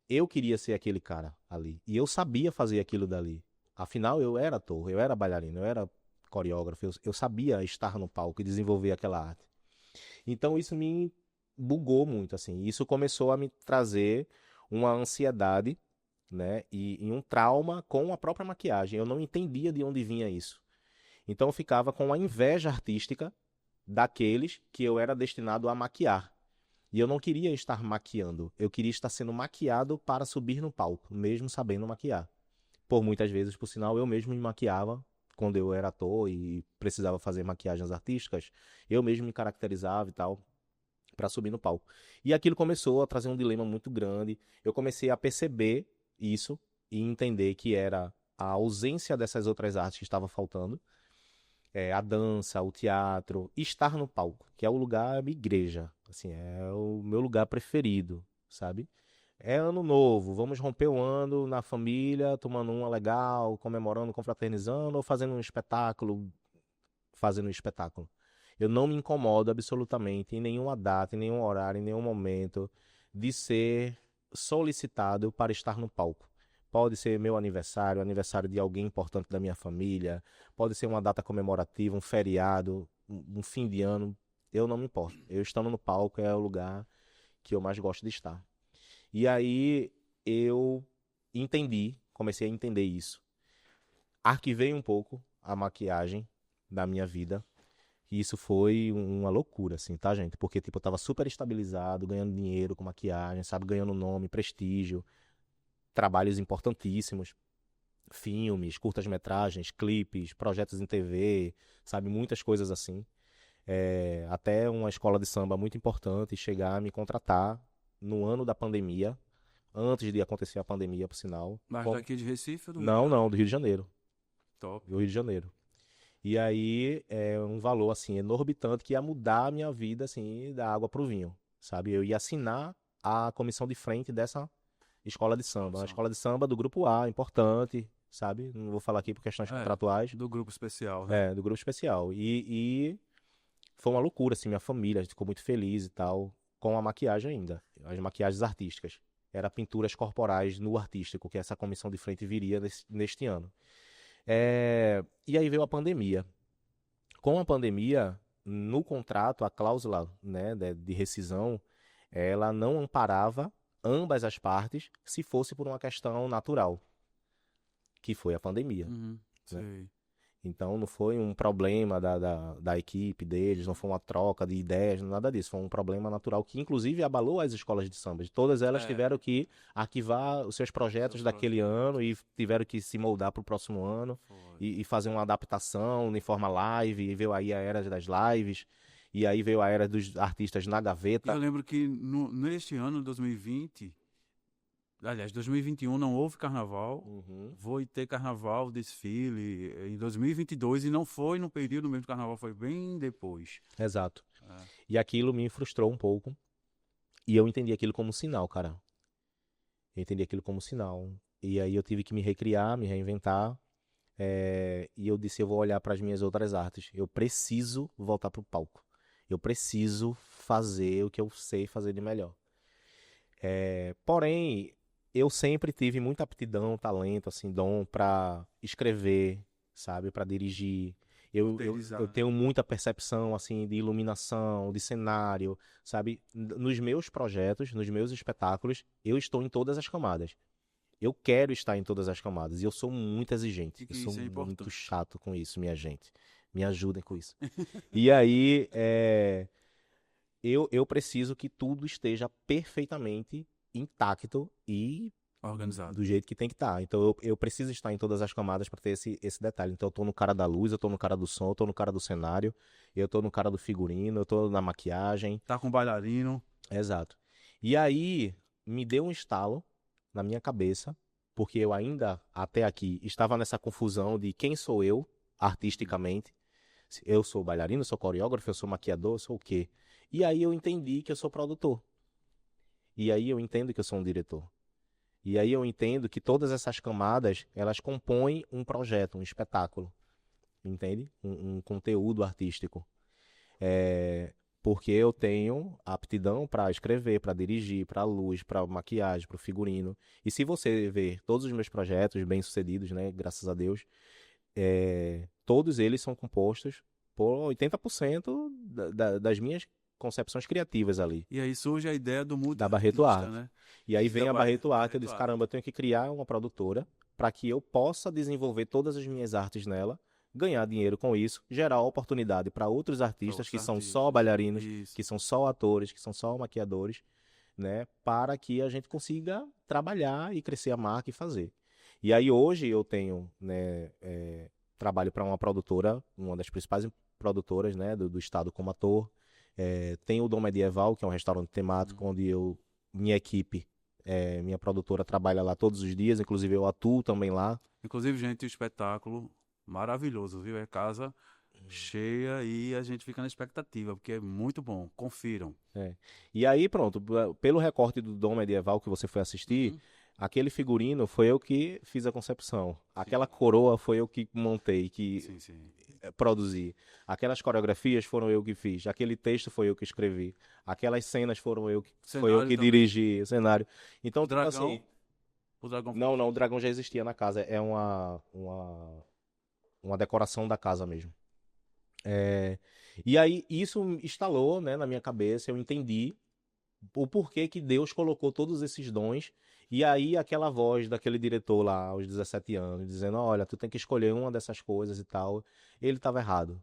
Eu queria ser aquele cara ali. E eu sabia fazer aquilo dali. Afinal, eu era ator, eu era bailarino, eu era coreógrafo, eu sabia estar no palco e desenvolver aquela arte. Então isso me bugou muito, assim. Isso começou a me trazer uma ansiedade, né? E um trauma com a própria maquiagem. Eu não entendia de onde vinha isso. Então eu ficava com a inveja artística daqueles que eu era destinado a maquiar. E eu não queria estar maquiando, eu queria estar sendo maquiado para subir no palco, mesmo sabendo maquiar. Por muitas vezes, por sinal, eu mesmo me maquiava quando eu era ator e precisava fazer maquiagens artísticas, eu mesmo me caracterizava e tal para subir no palco. E aquilo começou a trazer um dilema muito grande. Eu comecei a perceber isso e entender que era a ausência dessas outras artes que estava faltando, a dança, o teatro, estar no palco, que é o lugar, a minha igreja, assim, é o meu lugar preferido, sabe? É ano novo, vamos romper o ano na família, tomando uma legal, comemorando, confraternizando ou fazendo um espetáculo, fazendo um espetáculo. Eu não me incomodo absolutamente em nenhuma data, em nenhum horário, em nenhum momento de ser solicitado para estar no palco. Pode ser meu aniversário, aniversário de alguém importante da minha família, pode ser uma data comemorativa, um feriado, um fim de ano, eu não me importo. Eu estando no palco é o lugar que eu mais gosto de estar. E aí eu entendi, comecei a entender isso. Arquivei um pouco a maquiagem da minha vida. E isso foi uma loucura, assim, tá, gente? Porque, tipo, eu tava super estabilizado, ganhando dinheiro com maquiagem, sabe? Ganhando nome, prestígio, trabalhos importantíssimos, filmes, curtas-metragens, clipes, projetos em TV, sabe? Muitas coisas assim. Até uma escola de samba muito importante chegar a me contratar no ano da pandemia, antes de acontecer a pandemia, por sinal. Mas daqui de Recife ou do Rio de Não, Janeiro? não, do Rio de Janeiro. Top. Do Rio de Janeiro. E aí é um valor assim exorbitante que ia mudar a minha vida assim da água pro vinho, sabe? Eu ia assinar a comissão de frente dessa escola de samba, uma escola de samba do grupo A, importante, sabe? Não vou falar aqui por questões contratuais, Do grupo especial, né? do grupo especial. E foi uma loucura assim, minha família ficou muito feliz e tal, com a maquiagem ainda, as maquiagens artísticas. Era pinturas corporais no artístico, que essa comissão de frente viria neste ano. E aí veio a pandemia. Com a pandemia, no contrato, a cláusula, né, de rescisão, ela não amparava ambas as partes se fosse por uma questão natural, que foi a pandemia. Uhum, Né? sei. Então não foi um problema da equipe deles, não foi uma troca de ideias, nada disso. Foi um problema natural que inclusive abalou as escolas de samba. Todas elas tiveram que arquivar os seus projetos daquele ano e tiveram que se moldar para o próximo ano e fazer uma adaptação em forma live. E veio aí a era das lives, e aí veio a era dos artistas na E gaveta. eu lembro que neste ano, 2020, aliás, 2021 não houve carnaval. Uhum. Foi ter carnaval, desfile em 2022 e não foi no período mesmo do carnaval, foi bem depois. Exato. E aquilo me frustrou um pouco. E eu entendi aquilo como um sinal, cara. Eu entendi aquilo como um sinal. E aí eu tive que me recriar, me reinventar. E eu disse, eu vou olhar para as minhas outras artes. Eu preciso voltar pro palco. Eu preciso fazer o que eu sei fazer de melhor. Porém, eu sempre tive muita aptidão, talento, assim, dom para escrever, sabe, para dirigir. Eu tenho muita percepção, assim, de iluminação, de cenário, sabe? Nos meus projetos, nos meus espetáculos, eu estou em todas as camadas. Eu quero estar em todas as camadas e eu sou muito exigente. Eu sou muito chato com isso, minha gente. Me ajudem com isso. E aí, eu preciso que tudo esteja perfeitamente intacto e Organizado. do jeito que tem que estar. Então eu preciso estar em todas as camadas para ter esse detalhe. Então eu tô no cara da luz, eu tô no cara do som, eu tô no cara do cenário, eu tô no cara do figurino, eu tô na maquiagem. Tá com bailarino. Exato. E aí me deu um estalo na minha cabeça, porque eu ainda até aqui estava nessa confusão de quem sou eu artisticamente, Eu sou bailarino, eu sou coreógrafo, eu sou maquiador, eu sou o quê? E aí eu entendi que eu sou produtor. E aí eu entendo que eu sou um diretor. E aí eu entendo que todas essas camadas, elas compõem um projeto, um espetáculo, entende? Um conteúdo artístico. Porque eu tenho aptidão para escrever, para dirigir, para luz, para maquiagem, para o figurino. E se você ver todos os meus projetos bem-sucedidos, né, graças a Deus, todos eles são compostos por 80% das minhas concepções criativas ali, E aí surge a ideia do da Barreto multi-artista, Arte. né? E aí vem Da a Barreto Arte, eu Barreto disse, Arte. caramba, eu tenho que criar uma produtora para que eu possa desenvolver todas as minhas artes nela, ganhar dinheiro com isso, gerar oportunidade para outros artistas que são só bailarinos, Isso. que são só atores, que são só maquiadores, né, para que a gente consiga trabalhar e crescer a marca e fazer. E aí hoje eu tenho, né, trabalho para uma produtora, uma das principais produtoras, né, do estado como ator. Tem o Dom Medieval, que é um restaurante temático, onde minha equipe, minha produtora trabalha lá todos os dias, inclusive eu atuo também lá. Inclusive, gente, o espetáculo maravilhoso, viu? É casa cheia e a gente fica na expectativa, porque é muito bom. Confiram. E aí, pronto, pelo recorte do Dom Medieval que você foi assistir, aquele figurino foi eu que fiz a concepção. Aquela coroa foi eu que montei, que Sim, sim. produzi. Aquelas coreografias foram eu que fiz. Aquele texto foi eu que escrevi. Aquelas cenas foram foi eu Cenário que também. dirigi o cenário. Então, O tipo dragão. assim, O dragão. não, o dragão já existia na casa. É uma decoração da casa mesmo. E aí isso instalou, né, na minha cabeça, eu entendi o porquê que Deus colocou todos esses dons. E aí aquela voz daquele diretor lá aos 17 anos, dizendo, olha, tu tem que escolher uma dessas coisas e tal. Ele estava errado.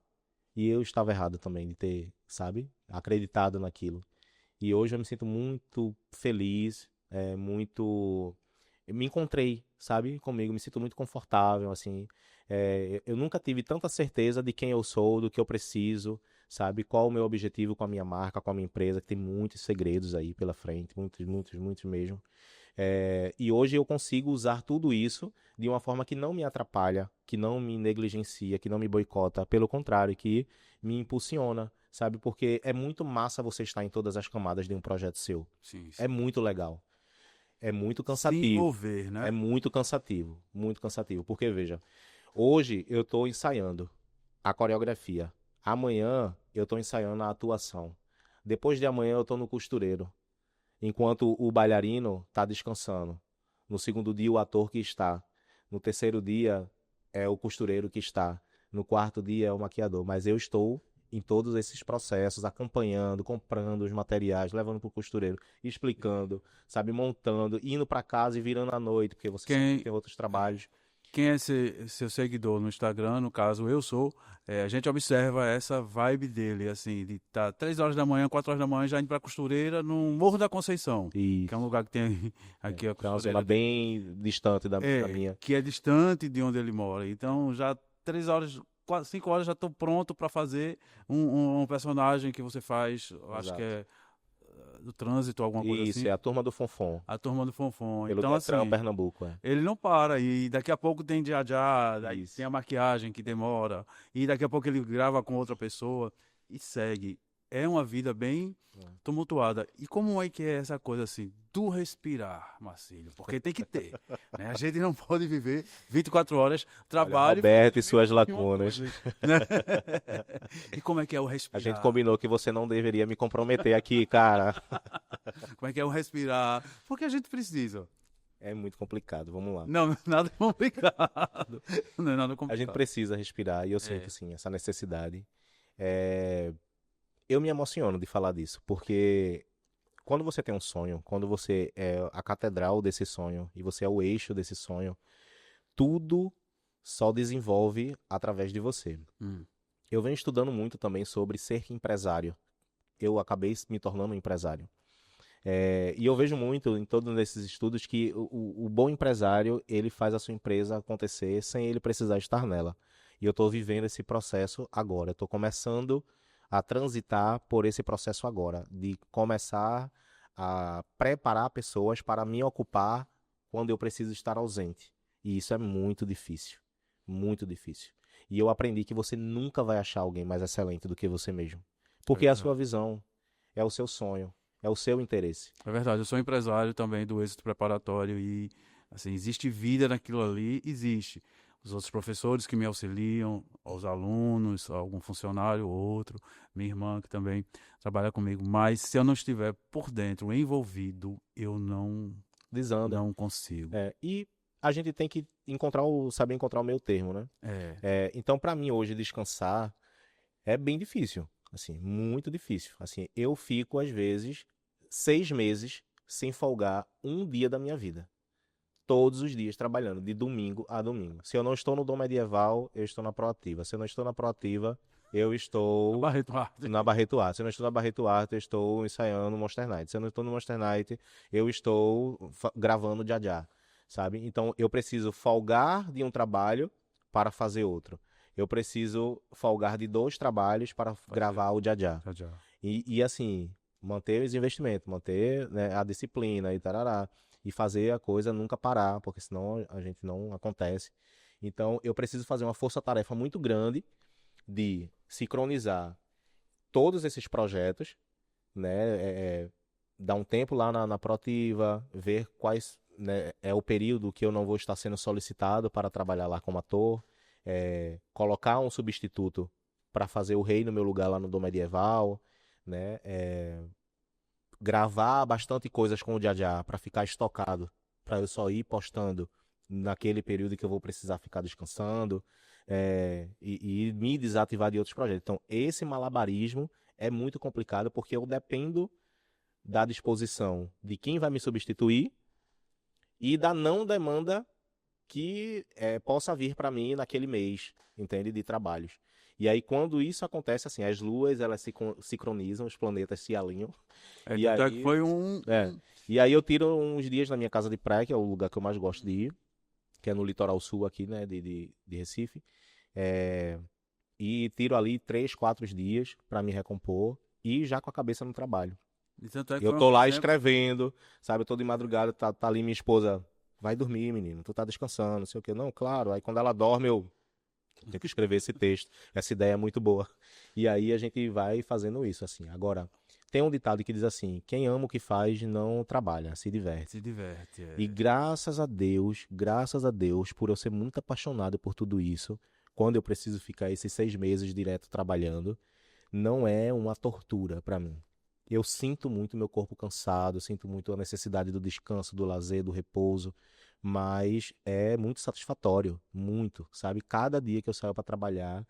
E eu estava errado também de ter, sabe, acreditado naquilo. E hoje eu me sinto muito feliz, muito... Eu me encontrei, sabe, comigo, me sinto muito confortável, assim. Eu nunca tive tanta certeza de quem eu sou, do que eu preciso, sabe, qual o meu objetivo com a minha marca, com a minha empresa, que tem muitos segredos aí pela frente, muitos, muitos, muitos mesmo. E hoje eu consigo usar tudo isso de uma forma que não me atrapalha, que não me negligencia, que não me boicota, pelo contrário, que me impulsiona, sabe? Porque é muito massa você estar em todas as camadas de um projeto seu. Sim, sim. É muito legal. É muito Se cansativo. envolver, né? É muito cansativo. Muito cansativo. Porque, veja, hoje eu estou ensaiando a coreografia. Amanhã eu estou ensaiando a atuação. Depois de amanhã eu estou no costureiro. Enquanto o bailarino está descansando. No segundo dia, o ator que está. No terceiro dia, é o costureiro que está. No quarto dia, é o maquiador. Mas eu estou em todos esses processos, acompanhando, comprando os materiais, levando para o costureiro, explicando, sabe, montando, indo para casa e virando à noite, porque você sabe que tem outros trabalhos. Quem é seu seguidor no Instagram, no caso eu sou, a gente observa essa vibe dele, assim, de estar 3 horas da manhã, 4 horas da manhã, já indo pra costureira no Morro da Conceição, E que é um lugar que tem aqui a é uma costureira. zona bem distante da minha. Que é distante de onde ele mora. Então, já 3 horas, 5 horas já estou pronto para fazer um personagem que você faz, eu acho Exato. que é do trânsito, alguma coisa Isso, assim. é a turma do Fonfon. A turma do Fonfon. Pelo Então, Detran, assim, Pernambuco, ele não para. E daqui a pouco tem dia, daí Isso. tem a maquiagem que demora. E daqui a pouco ele grava com outra pessoa e segue. É uma vida bem tumultuada. E como é que é essa coisa assim, do respirar, Marcílio? Porque tem que ter. Né? A gente não pode viver 24 horas, trabalho... Roberto e suas lacunas. Né? E como é que é o A respirar? gente combinou que você não deveria me comprometer aqui, cara. Como é que é o respirar? Porque a gente precisa. É muito complicado, vamos lá. Não, nada complicado. Não é nada A complicado. gente precisa respirar e eu sinto, sim, essa necessidade. Eu me emociono de falar disso, porque quando você tem um sonho, quando você é a catedral desse sonho e você é o eixo desse sonho, tudo só desenvolve através de você. Eu venho estudando muito também sobre ser empresário. Eu acabei me tornando um empresário. E eu vejo muito em todos esses estudos que o bom empresário, ele faz a sua empresa acontecer sem ele precisar estar nela. E eu estou vivendo esse processo agora. Eu estou começando a transitar por esse processo agora, de começar a preparar pessoas para me ocupar quando eu preciso estar ausente. E isso é muito difícil. Muito difícil. E eu aprendi que você nunca vai achar alguém mais excelente do que você mesmo. Porque é a sua visão, é o seu sonho, é o seu interesse. É verdade, eu sou empresário também do êxito preparatório e, assim, existe vida naquilo ali, existe. Os outros professores que me auxiliam, os alunos, algum funcionário ou outro, minha irmã que também trabalha comigo, mas se eu não estiver por dentro, envolvido, eu Desanda. não consigo. E a gente tem que saber encontrar o meio termo, né? É, Então, para mim, hoje, descansar é bem difícil. Assim, muito difícil. Assim, eu fico, às vezes, 6 meses sem folgar um dia da minha vida. Todos os dias trabalhando, de domingo a domingo. Se eu não estou no Dom Medieval, eu estou na Proativa. Se eu não estou na Proativa, eu estou Barreto Arte. na Barreto Arte. Se eu não estou na Barreto Arte, eu estou ensaiando Monster Night. Se eu não estou no Monster Night, eu estou gravando Jajá, sabe? Então, eu preciso folgar de um trabalho para fazer outro. Eu preciso folgar de 2 trabalhos para gravar o Jajá. Já, já. E assim, manter os investimentos, manter, né, a disciplina e tarará. E fazer a coisa nunca parar, porque senão a gente não acontece. Então, eu preciso fazer uma força-tarefa muito grande de sincronizar todos esses projetos, né? Dar um tempo lá na Proativa, ver quais, né, é o período que eu não vou estar sendo solicitado para trabalhar lá como ator, colocar um substituto para fazer o rei no meu lugar lá no Dom Medieval, né? Gravar bastante coisas com o Jajá para ficar estocado, para eu só ir postando naquele período que eu vou precisar ficar descansando, e me desativar de outros projetos. Então, esse malabarismo é muito complicado porque eu dependo da disposição de quem vai me substituir e da não demanda que possa vir para mim naquele mês, entende? De trabalhos. E aí, quando isso acontece, assim, as luas, elas se sincronizam, os planetas se alinham. E Tanto é que aí, foi um. e aí eu tiro uns dias na minha casa de praia, que é o lugar que eu mais gosto de ir, que é no litoral sul aqui, né, de Recife. E tiro ali 3, 4 dias para me recompor e já com a cabeça no trabalho. E tanto é que Eu foi tô lá sempre- escrevendo, sabe? Eu tô de madrugada, tá ali minha esposa, vai dormir, menino, tu tá descansando, não sei o quê. Não, claro. Aí quando ela dorme, eu tenho que escrever esse texto. Essa ideia é muito boa. E aí a gente vai fazendo isso, assim. Agora, tem um ditado que diz assim: quem ama o que faz não trabalha, se diverte. se diverte. E graças a Deus, por eu ser muito apaixonado por tudo isso, quando eu preciso ficar esses 6 meses direto trabalhando, não é uma tortura para mim. Eu sinto muito meu corpo cansado, sinto muito a necessidade do descanso, do lazer, do repouso, mas é muito satisfatório, muito, sabe? Cada dia que eu saio para trabalhar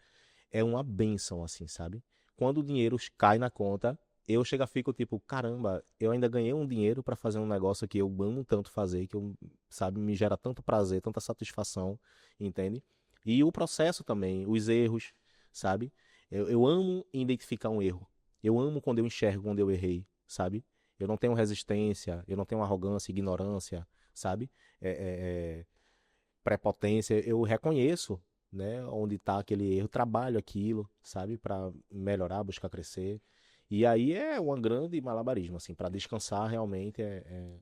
é uma bênção, assim, sabe? Quando o dinheiro cai na conta, eu chego a fico tipo, caramba, eu ainda ganhei um dinheiro para fazer um negócio que eu amo tanto fazer, que eu, sabe, me gera tanto prazer, tanta satisfação, entende? E o processo também, os erros, sabe? Eu amo identificar um erro. Eu amo quando eu enxergo quando eu errei, sabe? Eu não tenho resistência, eu não tenho arrogância, ignorância, sabe? Prepotência. Eu reconheço, né, onde está aquele erro, trabalho aquilo, sabe? Para melhorar, buscar crescer. E aí é um grande malabarismo, assim, para descansar realmente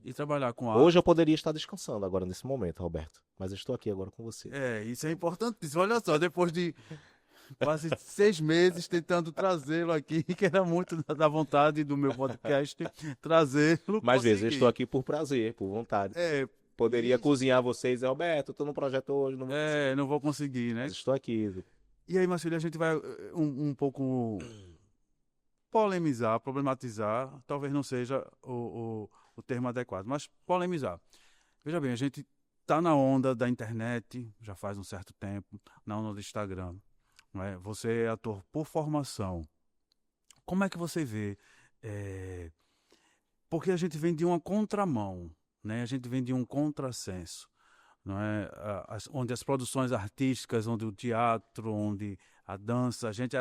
E trabalhar com arte. Hoje eu poderia estar descansando agora nesse momento, Roberto, mas eu estou aqui agora com você. Isso é importantíssimo. Olha só, depois de quase 6 meses tentando trazê-lo aqui, que era muito da vontade do meu podcast, trazê-lo. Mais vezes, eu consegui. estou aqui por prazer, por vontade. Poderia isso. cozinhar vocês, Roberto, eu tô no projeto hoje, não vou conseguir, Não vou conseguir, né? mas estou aqui. E aí, Marcelo, a gente vai um pouco polemizar, problematizar, talvez não seja o termo adequado, mas polemizar. Veja bem, a gente tá na onda da internet já faz um certo tempo, na onda do Instagram. Não é? Você é ator por formação. Como é que você vê? Porque a gente vem de uma contramão, né? A gente vem de um contrassenso, não é? Onde as produções artísticas, onde o teatro, onde a dança, a gente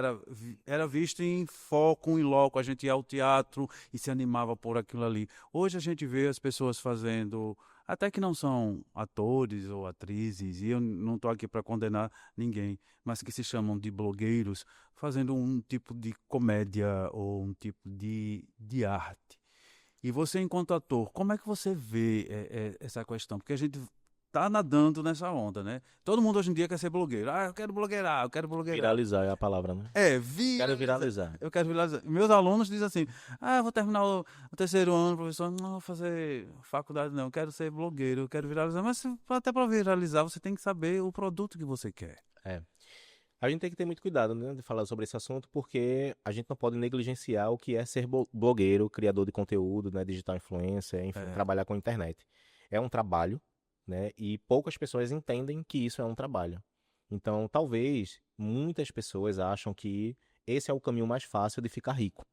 era visto em foco, em loco, a gente ia ao teatro e se animava por aquilo ali. Hoje a gente vê as pessoas fazendo, até que não são atores ou atrizes, e eu não estou aqui para condenar ninguém, mas que se chamam de blogueiros, fazendo um tipo de comédia ou um tipo de arte. E você, enquanto ator, como é que você vê essa questão? Porque a gente tá nadando nessa onda, né? Todo mundo hoje em dia quer ser blogueiro. Ah, eu quero blogueirar, eu quero blogueirar. Viralizar é a palavra, né? Viralizar. Quero viralizar. Eu quero viralizar. Meus alunos dizem assim, eu vou terminar o terceiro ano, professor, não vou fazer faculdade não, eu quero ser blogueiro, eu quero viralizar. Mas até para viralizar, você tem que saber o produto que você quer. A gente tem que ter muito cuidado, né, de falar sobre esse assunto, porque a gente não pode negligenciar o que é ser blogueiro, criador de conteúdo, né, digital influencer, enfim, trabalhar com internet. É um trabalho, né, e poucas pessoas entendem que isso é um trabalho. Então, talvez, muitas pessoas acham que esse é o caminho mais fácil de ficar rico,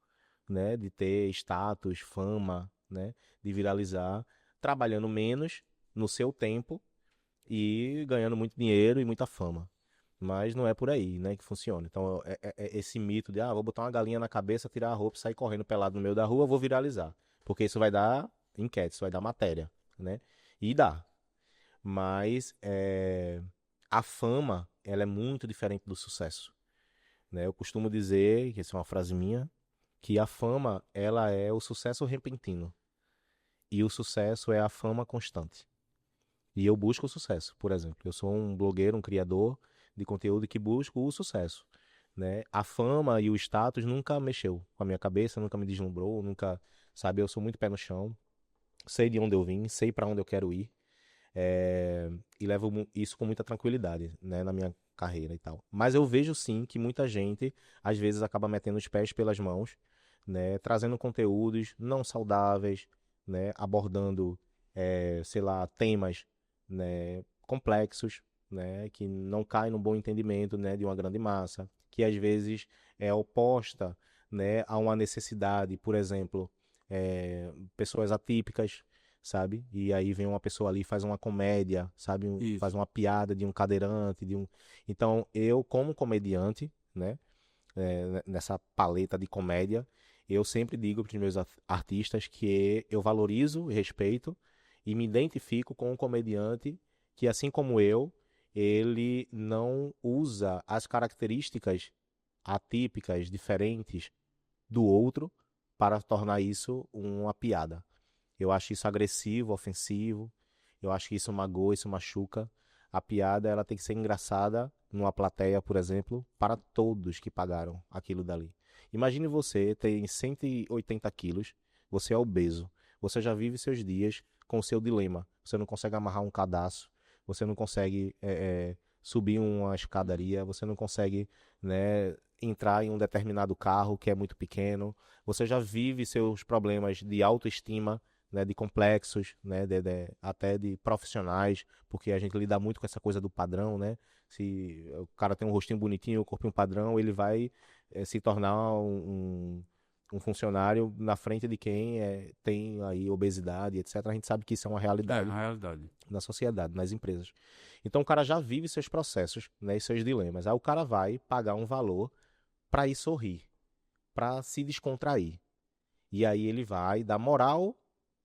né, de ter status, fama, né, de viralizar, trabalhando menos no seu tempo e ganhando muito dinheiro e muita fama. Mas não é por aí, né, que funciona. Então, é esse mito de, vou botar uma galinha na cabeça, tirar a roupa, sair correndo pelado no meio da rua, vou viralizar. Porque isso vai dar enquete, isso vai dar matéria, né? E dá. Mas a fama, ela é muito diferente do sucesso, né? Eu costumo dizer, que essa é uma frase minha, que a fama, ela é o sucesso repentino. E o sucesso é a fama constante. E eu busco o sucesso, por exemplo. Eu sou um blogueiro, um criador de conteúdo que busco o sucesso, né? A fama e o status nunca mexeu com a minha cabeça, nunca me deslumbrou, nunca, sabe? Eu sou muito pé no chão, sei de onde eu vim, sei para onde eu quero ir, e levo isso com muita tranquilidade, né? Na minha carreira e tal. Mas eu vejo sim que muita gente, às vezes, acaba metendo os pés pelas mãos, né? Trazendo conteúdos não saudáveis, né? Abordando, sei lá, temas, né, complexos, né, que não caem no bom entendimento, né, de uma grande massa, que às vezes é oposta, né, a uma necessidade, por exemplo, pessoas atípicas, sabe? E aí vem uma pessoa ali e faz uma comédia, sabe? Faz uma piada de um cadeirante, Então, eu como comediante, né, nessa paleta de comédia, eu sempre digo para os meus artistas que eu valorizo e respeito e me identifico com um comediante que, assim como eu, ele não usa as características atípicas, diferentes do outro para tornar isso uma piada. Eu acho isso agressivo, ofensivo, eu acho que isso magoa, isso machuca. A piada, ela tem que ser engraçada numa plateia, por exemplo, para todos que pagaram aquilo dali. Imagine você tem 180 quilos, você é obeso, você já vive seus dias com o seu dilema. Você não consegue amarrar um cadastro, você não consegue subir uma escadaria, você não consegue, né, entrar em um determinado carro que é muito pequeno, você já vive seus problemas de autoestima, né, de complexos, né, até de profissionais, porque a gente lida muito com essa coisa do padrão, né? Se o cara tem um rostinho bonitinho, um corpinho padrão, ele vai se tornar um funcionário na frente de quem tem aí obesidade, etc. A gente sabe que isso é uma realidade, realidade na sociedade, nas empresas. Então o cara já vive seus processos, né, e seus dilemas. Aí o cara vai pagar um valor para ir sorrir, para se descontrair. E aí ele vai dar moral,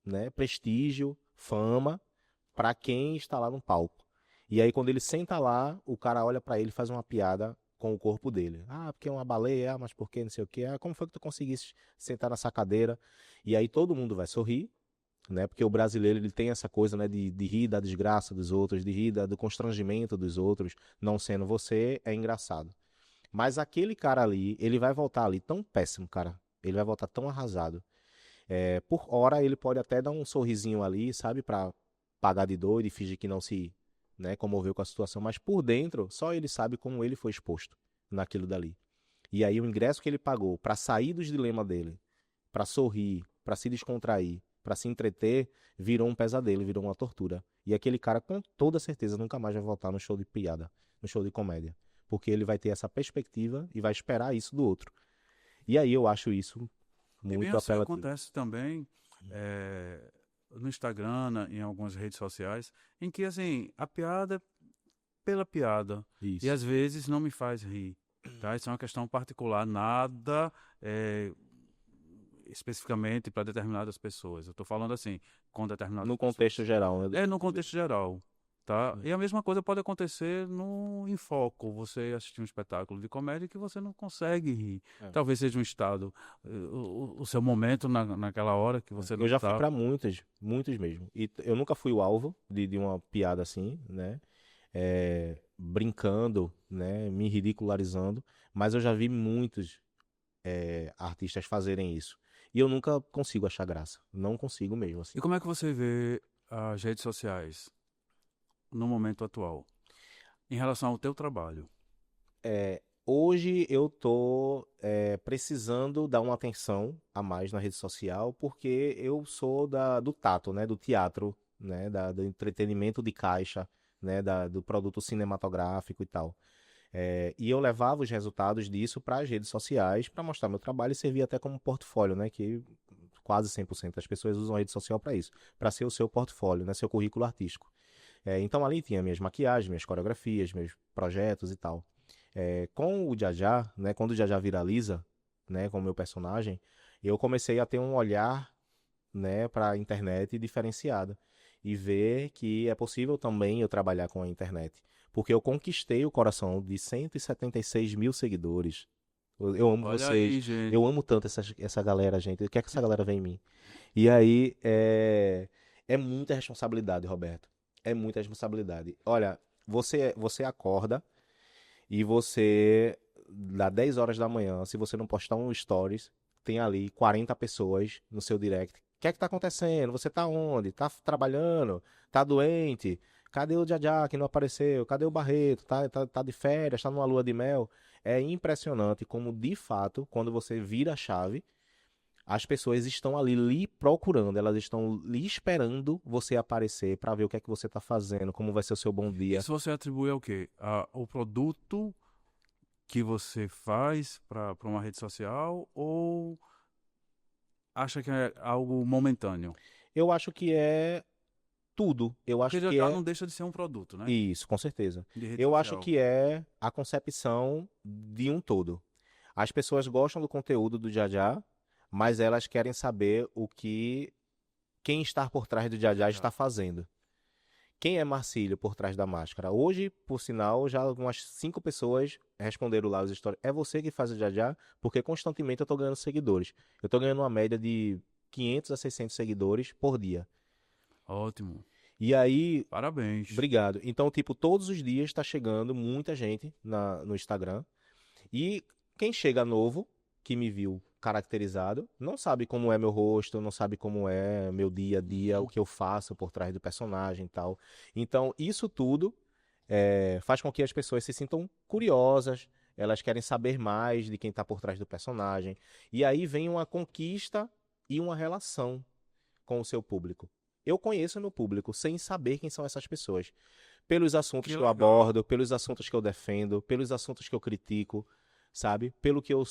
né, prestígio, fama para quem está lá no palco. E aí quando ele senta lá, o cara olha para ele e faz uma piada com o corpo dele. Porque é uma baleia, mas por que não sei o quê? Como foi que tu conseguisse sentar nessa cadeira? E aí todo mundo vai sorrir, né? Porque o brasileiro, ele tem essa coisa, né, de rir da desgraça dos outros, de rir do constrangimento dos outros, não sendo você, é engraçado. Mas aquele cara ali, ele vai voltar ali tão péssimo, cara. Ele vai voltar tão arrasado. Por hora, ele pode até dar um sorrisinho ali, sabe? Pra pagar de doido e fingir que não se, né, comoveu com a situação. Mas por dentro, só ele sabe como ele foi exposto naquilo dali. E aí o ingresso que ele pagou pra sair dos dilemas dele, pra sorrir, pra se descontrair, pra se entreter, virou um pesadelo, virou uma tortura. E aquele cara, com toda certeza, nunca mais vai voltar no show de piada, no show de comédia. Porque ele vai ter essa perspectiva e vai esperar isso do outro. E aí eu acho isso muito assim apelativo. Acontece também no Instagram, em algumas redes sociais, em que, assim, a piada pela piada. Isso. E às vezes não me faz rir. Tá? Isso é uma questão particular, nada especificamente para determinadas pessoas. Eu estou falando assim, com determinadas No contexto geral, né? no contexto geral. tá? E a mesma coisa pode acontecer no em foco. Você assistir um espetáculo de comédia que você não consegue rir. Talvez seja um estado, o seu momento naquela hora que você não Eu já fui tá. pra muitas, muitas mesmo. E eu nunca fui o alvo de uma piada assim, né? Brincando, né? Me ridicularizando. Mas eu já vi muitos artistas fazerem isso. E eu nunca consigo achar graça. Não consigo mesmo, assim. E como é que você vê as redes sociais no momento atual, em relação ao teu trabalho? Hoje eu tô precisando dar uma atenção a mais na rede social, porque eu sou do tato, né? Do teatro, né? Do entretenimento de caixa, né? Do produto cinematográfico e tal. E eu levava os resultados disso para as redes sociais para mostrar meu trabalho e servir até como portfólio, né? Que quase 100% das pessoas usam a rede social para isso, para ser o seu portfólio, né? Seu currículo artístico. Então ali tinha minhas maquiagens, minhas coreografias, meus projetos e tal. Com o Jajá, né? Quando o Jajá viraliza, né? Com o meu personagem, eu comecei a ter um olhar, né? Para a internet diferenciado e ver que é possível também eu trabalhar com a internet. Porque eu conquistei o coração de 176 mil seguidores. Eu amo Olha vocês. aí, gente. Eu amo tanto essa galera, gente. O que é que essa galera vê em mim? E aí, é muita responsabilidade, Roberto. É muita responsabilidade. Olha, você acorda e você, dá 10 horas da manhã, se você não postar um stories, tem ali 40 pessoas no seu direct. O que é que tá acontecendo? Você tá onde? Tá trabalhando? Tá doente? Cadê o Jajá que não apareceu? Cadê o Barreto? Tá de férias? Tá numa lua de mel? É impressionante como, de fato, quando você vira a chave, as pessoas estão ali lhe procurando, elas estão lhe esperando você aparecer para ver o que é que você tá fazendo, como vai ser o seu bom dia. Isso você atribui ao quê? O produto que você faz para uma rede social ou acha que é algo momentâneo? Eu acho que é tudo. Eu Porque acho já que já é não deixa de ser um produto, né? isso, com certeza. De rede Eu acho social. que é a concepção de um todo. As pessoas gostam do conteúdo do Jajá, mas elas querem saber o que quem está por trás do Jajá está fazendo. Quem é Marcílio por trás da máscara? Hoje, por sinal, já umas 5 pessoas responderam lá as histórias. É você que faz o Jajá? Porque constantemente eu tô ganhando seguidores. Eu tô ganhando uma média de 500 a 600 seguidores por dia. Ótimo. E aí, Parabéns. obrigado. Então, tipo, todos os dias tá chegando muita gente no Instagram. E quem chega novo, que me viu caracterizado, não sabe como é meu rosto, não sabe como é meu dia a dia, o que eu faço por trás do personagem e tal. Então, isso tudo faz com que as pessoas se sintam curiosas, elas querem saber mais de quem está por trás do personagem. E aí vem uma conquista e uma relação com o seu público. Eu conheço o meu público sem saber quem são essas pessoas. Pelos assuntos Que que eu legal. abordo, pelos assuntos que eu defendo, pelos assuntos que eu critico, sabe? Pelo que eu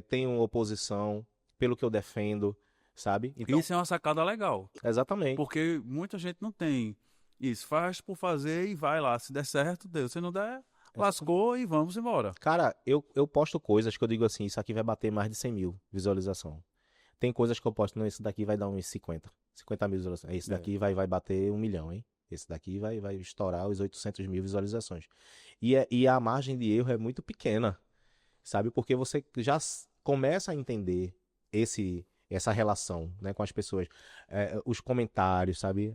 tenho oposição, pelo que eu defendo, sabe? Então, Isso é uma sacada legal. exatamente. Porque muita gente não tem isso. Faz por fazer e vai lá. Se der certo, deu. Se não der, lascou e vamos embora. Cara, eu posto coisas que eu digo assim, isso aqui vai bater mais de 100 mil visualização. Tem coisas que eu posto, não, esse daqui vai dar uns 50 mil visualizações. Esse daqui vai bater 1 milhão, hein? Esse daqui vai estourar os 800 mil visualizações. E a margem de erro é muito pequena, sabe? Porque você já começa a entender essa relação, né, com as pessoas. Os comentários, sabe?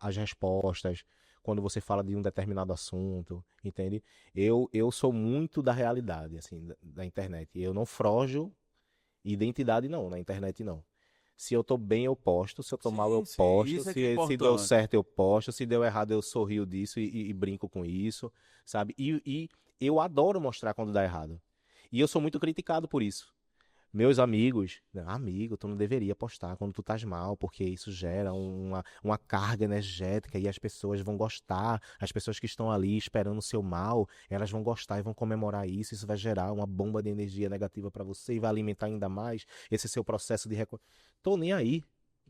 As respostas, quando você fala de um determinado assunto, entende? Eu sou muito da realidade, assim, da internet. Eu não frojo identidade, não, na internet, não. Se eu tô bem, eu posto. Se eu tô mal, eu Sim, posto. isso é que é Se deu importante. certo, eu posto. Se deu errado, eu sorrio disso e brinco com isso, sabe? E eu adoro mostrar quando dá errado. E eu sou muito criticado por isso. Meus amigos, amigo, tu não deveria postar quando tu estás mal, porque isso gera uma carga energética e as pessoas vão gostar. As pessoas que estão ali esperando o seu mal, elas vão gostar e vão comemorar isso. Isso vai gerar uma bomba de energia negativa para você e vai alimentar ainda mais esse seu processo de Tô nem aí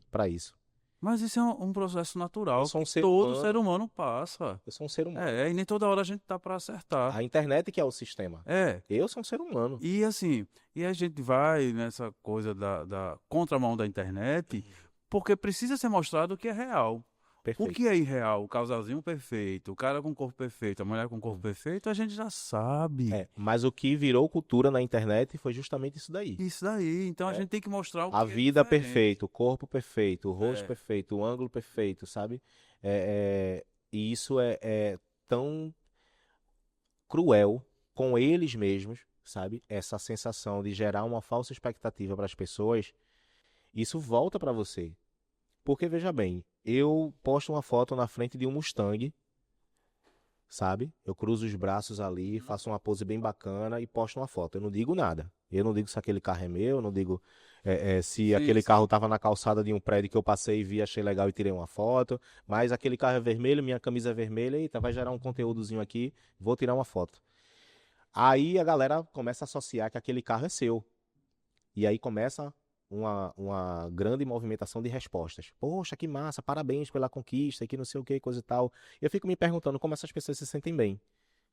pra isso. Mas isso é um processo natural Eu sou um que ser todo humano. ser humano passa. Eu sou um ser humano. E nem toda hora a gente tá para acertar. A internet que é o sistema. É. Eu sou um ser humano. E assim, e a gente vai nessa coisa da contramão da internet, porque precisa ser mostrado o que é real. O Perfeito. que é irreal? O casalzinho perfeito, o cara com corpo perfeito, a mulher com corpo perfeito, a gente já sabe. Mas o que virou cultura na internet foi justamente isso daí. Isso daí. Então a É. gente tem que mostrar o A que é vida diferente. perfeita, o corpo perfeito, o rosto É. perfeito, o ângulo perfeito, sabe? E isso é tão cruel com eles mesmos, sabe? Essa sensação de gerar uma falsa expectativa para as pessoas, isso volta para você. Porque veja bem, eu posto uma foto na frente de um Mustang, sabe? Eu cruzo os braços ali, faço uma pose bem bacana e posto uma foto. Eu não digo nada. Eu não digo se aquele carro é meu, eu não digo se Sim, aquele sim. carro estava na calçada de um prédio que eu passei e vi, achei legal e tirei uma foto. Mas aquele carro é vermelho, minha camisa é vermelha, eita, vai gerar um conteúdozinho aqui, vou tirar uma foto. Aí a galera começa a associar que aquele carro é seu. E aí começa uma grande movimentação de respostas. Poxa, que massa, parabéns pela conquista, que não sei o que, coisa e tal. Eu fico me perguntando como essas pessoas se sentem bem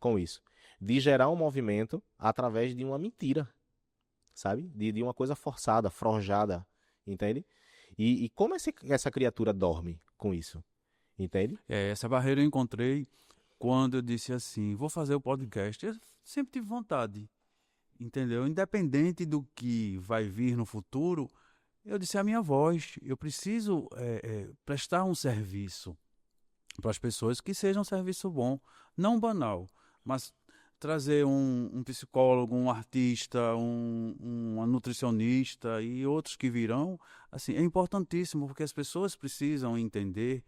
com isso. De gerar um movimento através de uma mentira, sabe? De uma coisa forçada, forjada, entende? E como essa criatura dorme com isso, entende? Essa barreira eu encontrei quando eu disse assim, vou fazer o podcast. Eu sempre tive vontade, entendeu? Independente do que vai vir no futuro, eu disse a minha voz. Eu preciso prestar um serviço para as pessoas que seja um serviço bom, não banal, mas trazer um psicólogo, um artista, uma nutricionista e outros que virão, assim, é importantíssimo porque as pessoas precisam entender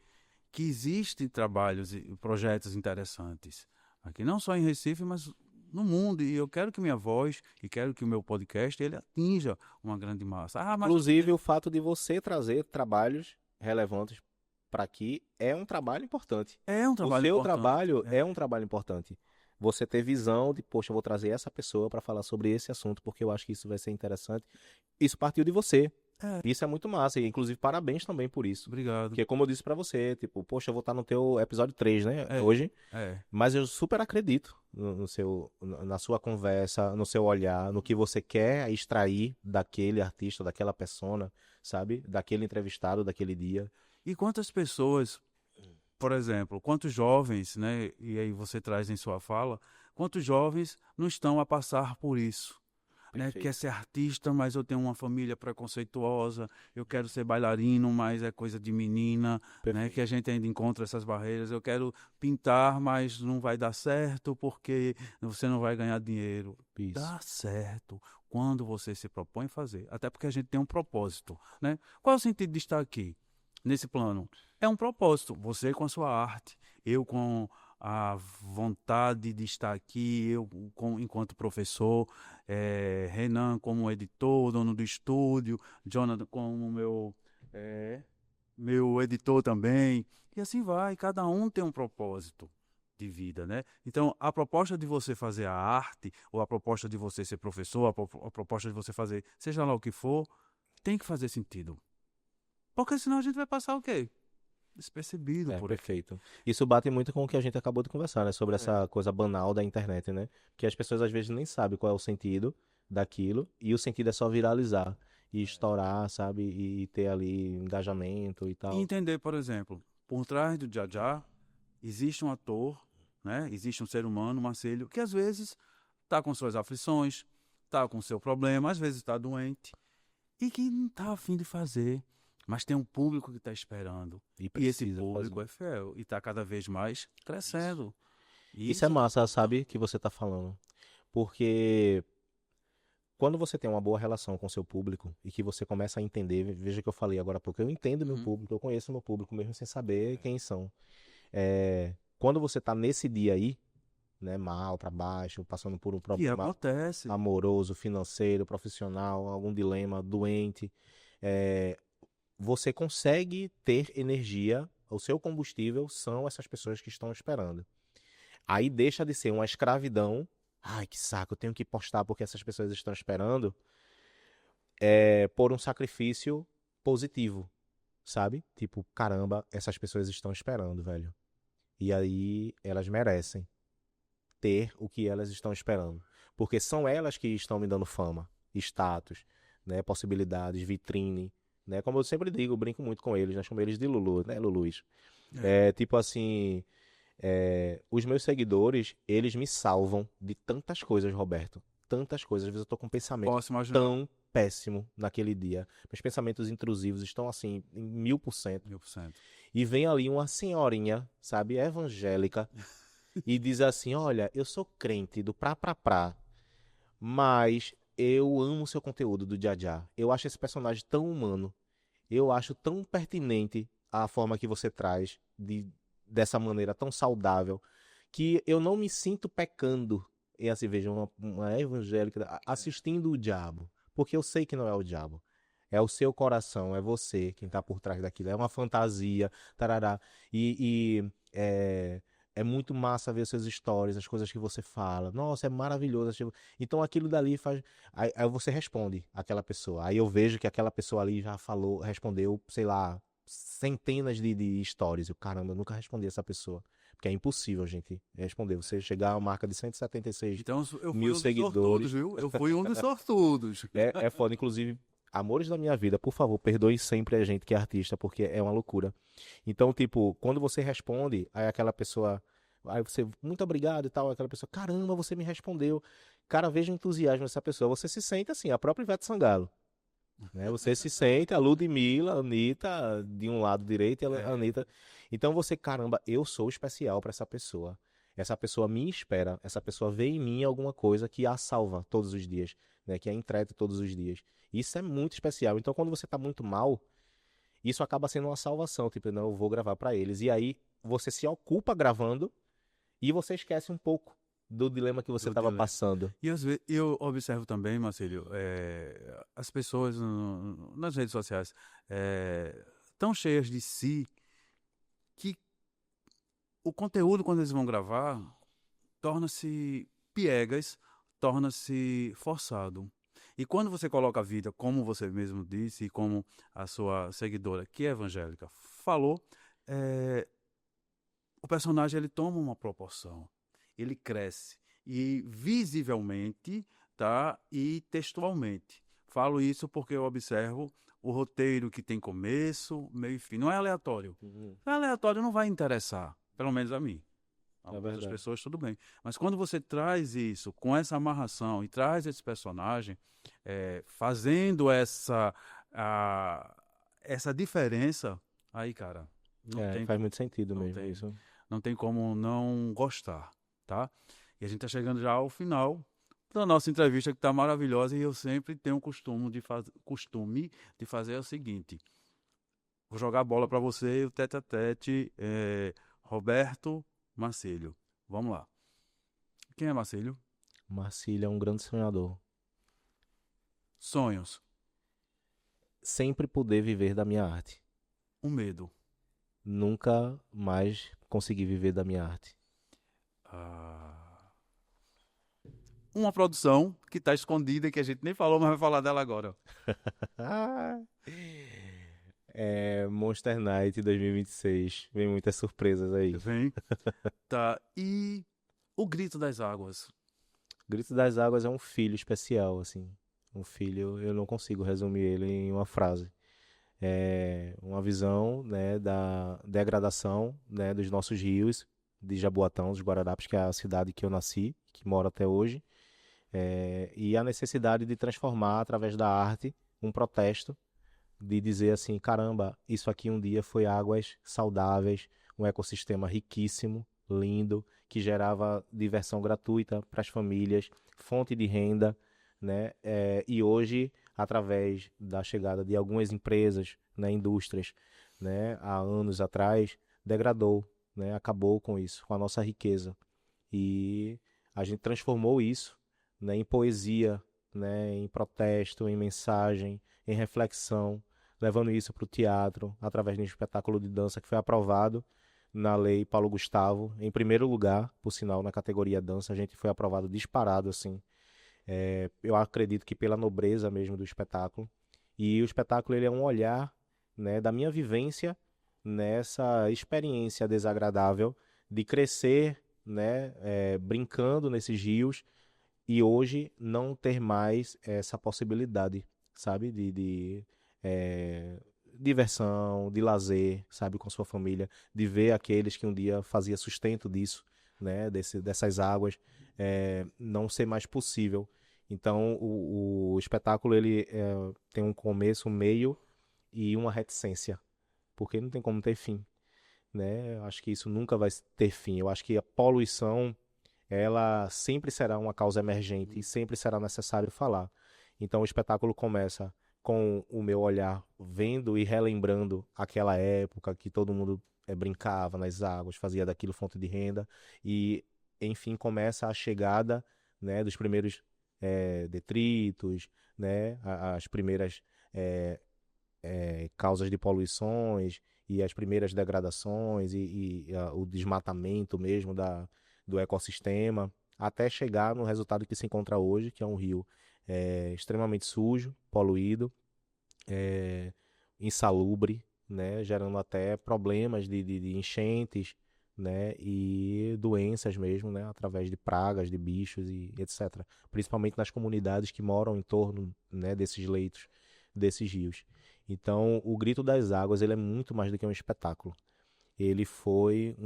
que existem trabalhos e projetos interessantes aqui, não só em Recife, mas no mundo. E eu quero que minha voz e quero que o meu podcast ele atinja uma grande massa. Mas Inclusive, o fato de você trazer trabalhos relevantes para aqui é um trabalho importante. é um O trabalho seu importante. trabalho é um trabalho importante. Você ter visão de, poxa, eu vou trazer essa pessoa para falar sobre esse assunto, porque eu acho que isso vai ser interessante. Isso partiu de você. É. Isso é muito massa. E, inclusive, parabéns também por isso. Obrigado. Porque, como eu disse para você, tipo, poxa, eu vou estar no teu episódio 3, né? É. Hoje. É. Mas eu super acredito na sua conversa, no seu olhar, no que você quer extrair daquele artista, daquela persona, sabe? Daquele entrevistado, daquele dia. E quantas pessoas, por exemplo, quantos jovens, né? E aí você traz em sua fala, quantos jovens não estão a passar por isso? Né? Perfeito. Quer ser artista, mas eu tenho uma família preconceituosa, eu quero ser bailarino, mas é coisa de menina, né? Perfeito. Que a gente ainda encontra essas barreiras. Eu quero pintar, mas não vai dar certo porque você não vai ganhar dinheiro. Isso. Dá certo quando você se propõe a fazer, até porque a gente tem um propósito, né? Qual é o sentido de estar aqui, nesse plano? É um propósito, você com a sua arte, eu com a vontade de estar aqui, eu enquanto professor, Renan como editor, dono do estúdio, Jonathan como meu editor também, e assim vai, cada um tem um propósito de vida, né? Então, a proposta de você fazer a arte, ou a proposta de você ser professor, a proposta de você fazer, seja lá o que for, tem que fazer sentido. Porque senão a gente vai passar o quê? Despercebido por aí. Perfeito. Isso bate muito com o que a gente acabou de conversar, né? Sobre essa coisa banal da internet, né? Que as pessoas às vezes nem sabem qual é o sentido daquilo, e o sentido é só viralizar e estourar, sabe? E ter ali engajamento e tal. E entender, por exemplo, por trás do Jajá existe um ator, né? Existe um ser humano, Marcelo, que às vezes está com suas aflições, está com seu problema, às vezes está doente e que não está a fim de fazer, mas tem um público que está esperando. E esse precisa público fazer. é fiel e está cada vez mais crescendo. Isso é massa, sabe? Que você tá falando. Porque quando você tem uma boa relação com o seu público e que você começa a entender, veja que eu falei agora há pouco, eu entendo meu público, eu conheço meu público mesmo sem saber quem são. Quando você tá nesse dia aí, né, mal, pra baixo, passando por um Que problema acontece. amoroso, financeiro, profissional, algum dilema, doente, você consegue ter energia, o seu combustível são essas pessoas que estão esperando. Aí deixa de ser uma escravidão. Ai, que saco, eu tenho que postar porque essas pessoas estão esperando. Por um sacrifício positivo, sabe? Tipo, caramba, essas pessoas estão esperando, velho. E aí elas merecem ter o que elas estão esperando. Porque são elas que estão me dando fama, status, né? Possibilidades, vitrine, né? Como eu sempre digo, eu brinco muito com eles, nós chamamos eles de Lulu, né, Lulus? Tipo assim, os meus seguidores, eles me salvam de tantas coisas, Roberto. Tantas coisas. Às vezes eu tô com um pensamento Posso imaginar. tão péssimo naquele dia. Meus pensamentos intrusivos estão assim, em 1000%. 1000%. E vem ali uma senhorinha, sabe, evangélica, e diz assim: Olha, eu sou crente do pra, mas eu amo o seu conteúdo do Jajá. Eu acho esse personagem tão humano. Eu acho tão pertinente a forma que você traz, dessa maneira tão saudável, que eu não me sinto pecando. E assim, veja, uma evangélica assistindo o diabo. Porque eu sei que não é o diabo. É o seu coração, é você quem está por trás daquilo. É uma fantasia, tarará. É muito massa ver suas histórias, as coisas que você fala. Nossa, é maravilhoso. Tipo, então aquilo dali faz. Aí você responde àquela pessoa. Aí eu vejo que aquela pessoa ali já falou, respondeu, sei lá, centenas de stories. Eu, caramba, eu nunca respondi essa pessoa. Porque é impossível, gente, responder. Você chegar a marca de 176 Então eu fui mil um dos sortudos, seguidores. viu? Eu fui um dos sortudos. É foda, inclusive, amores da minha vida, por favor, perdoe sempre a gente que é artista, porque é uma loucura. Então, tipo, quando você responde, aí aquela pessoa, aí você, muito obrigado e tal, aquela pessoa, caramba, você me respondeu. Cara, veja o entusiasmo dessa pessoa. Você se sente assim, a própria Ivete Sangalo, né? Você se sente a Ludmilla, a Anitta, de um lado direito e a Anitta. Então você, caramba, eu sou especial pra essa pessoa. Essa pessoa me espera, essa pessoa vê em mim alguma coisa que a salva todos os dias, né? Que a entreta todos os dias. Isso é muito especial. Então quando você tá muito mal, isso acaba sendo uma salvação, tipo, não, eu vou gravar pra eles. E aí você se ocupa gravando e você esquece um pouco do dilema que você Do estava dilema. passando. E às vezes eu observo também, Marcílio, as pessoas nas redes sociais tão cheias de si que o conteúdo, quando eles vão gravar, torna-se piegas, torna-se forçado. E quando você coloca a vida, como você mesmo disse, e como a sua seguidora, que é evangélica, falou, o personagem ele toma uma proporção, ele cresce e visivelmente, tá? E textualmente. Falo isso porque eu observo o roteiro que tem começo, meio e fim. Não é aleatório. É aleatório, não vai interessar, pelo menos a mim. É Algumas outras verdade. pessoas, tudo bem. Mas quando você traz isso com essa amarração e traz esse personagem, fazendo essa diferença, aí, cara, não É, tem faz muito sentido não mesmo tem, isso. não tem como não gostar, tá? E a gente está chegando já ao final da nossa entrevista, que está maravilhosa, e eu sempre tenho o costume de fazer o seguinte: vou jogar a bola para você, o tete a tete, Roberto Marcílio. Vamos lá. Quem é Marcílio? Marcílio é um grande sonhador. Sonhos, Sempre poder viver da minha arte. um medo. Nunca mais conseguir viver da minha arte. Ah, uma produção que está escondida, que a gente nem falou, mas vai falar dela agora. É Monster Night 2026. Vem muitas surpresas aí. Vem. Tá. E o Grito das Águas. Grito das Águas é um filho especial, assim. Um filho, eu não consigo resumir ele em uma frase. É uma visão, né, da degradação, né, dos nossos rios, de Jaboatão, dos Guararapes, que é a cidade que eu nasci, que moro até hoje, e a necessidade de transformar, através da arte, um protesto, de dizer assim, caramba, isso aqui um dia foi águas saudáveis, um ecossistema riquíssimo, lindo, que gerava diversão gratuita para as famílias, fonte de renda, né? E hoje, através da chegada de algumas empresas, né, indústrias, né, há anos atrás, degradou, né, acabou com isso, com a nossa riqueza. E a gente transformou isso, né, em poesia, né, em protesto, em mensagem, em reflexão, levando isso para o teatro, através de um espetáculo de dança que foi aprovado na Lei Paulo Gustavo, em primeiro lugar, por sinal, na categoria dança, a gente foi aprovado disparado, assim. Eu acredito que pela nobreza mesmo do espetáculo. E o espetáculo ele é um olhar, né, da minha vivência nessa experiência desagradável de crescer, né, brincando nesses rios e hoje não ter mais essa possibilidade, sabe, de diversão, de lazer, sabe, com sua família, de ver aqueles que um dia fazia sustento disso, né, dessas águas, não ser mais possível. Então, o espetáculo ele tem um começo, um meio e uma reticência, porque não tem como ter fim, né? Eu acho que isso nunca vai ter fim. Eu acho que a poluição ela sempre será uma causa emergente e sempre será necessário falar. Então o espetáculo começa com o meu olhar vendo e relembrando aquela época que todo mundo brincava nas águas, fazia daquilo fonte de renda e, enfim, começa a chegada, né, dos primeiros detritos, né, as primeiras causas de poluições e as primeiras degradações e o desmatamento mesmo do ecossistema, até chegar no resultado que se encontra hoje, que é um rio extremamente sujo, poluído, insalubre, né, gerando até problemas de enchentes, né, e doenças mesmo, né, através de pragas, de bichos e etc. Principalmente nas comunidades que moram em torno, né, desses leitos, desses rios. Então, o Grito das Águas ele é muito mais do que um espetáculo. Ele foi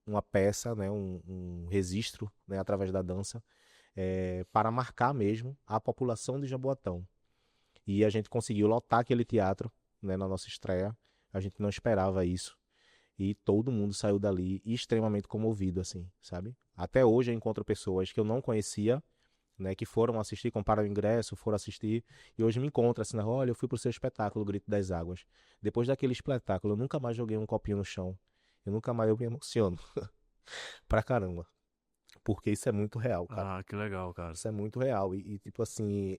uma peça, né, um registro, né, através da dança, para marcar mesmo a população de Jaboatão. E a gente conseguiu lotar aquele teatro, né, na nossa estreia. A gente não esperava isso. E todo mundo saiu dali extremamente comovido, assim, sabe? Até hoje eu encontro pessoas que eu não conhecia, né, que foram assistir, compraram o ingresso, foram assistir, e hoje me encontram assim, olha, eu fui pro seu espetáculo, o Grito das Águas. Depois daquele espetáculo, eu nunca mais joguei um copinho no chão. Eu nunca mais eu me emociono. Pra caramba. Porque isso é muito real, cara. Ah, que legal, cara. Isso é muito real. Tipo assim,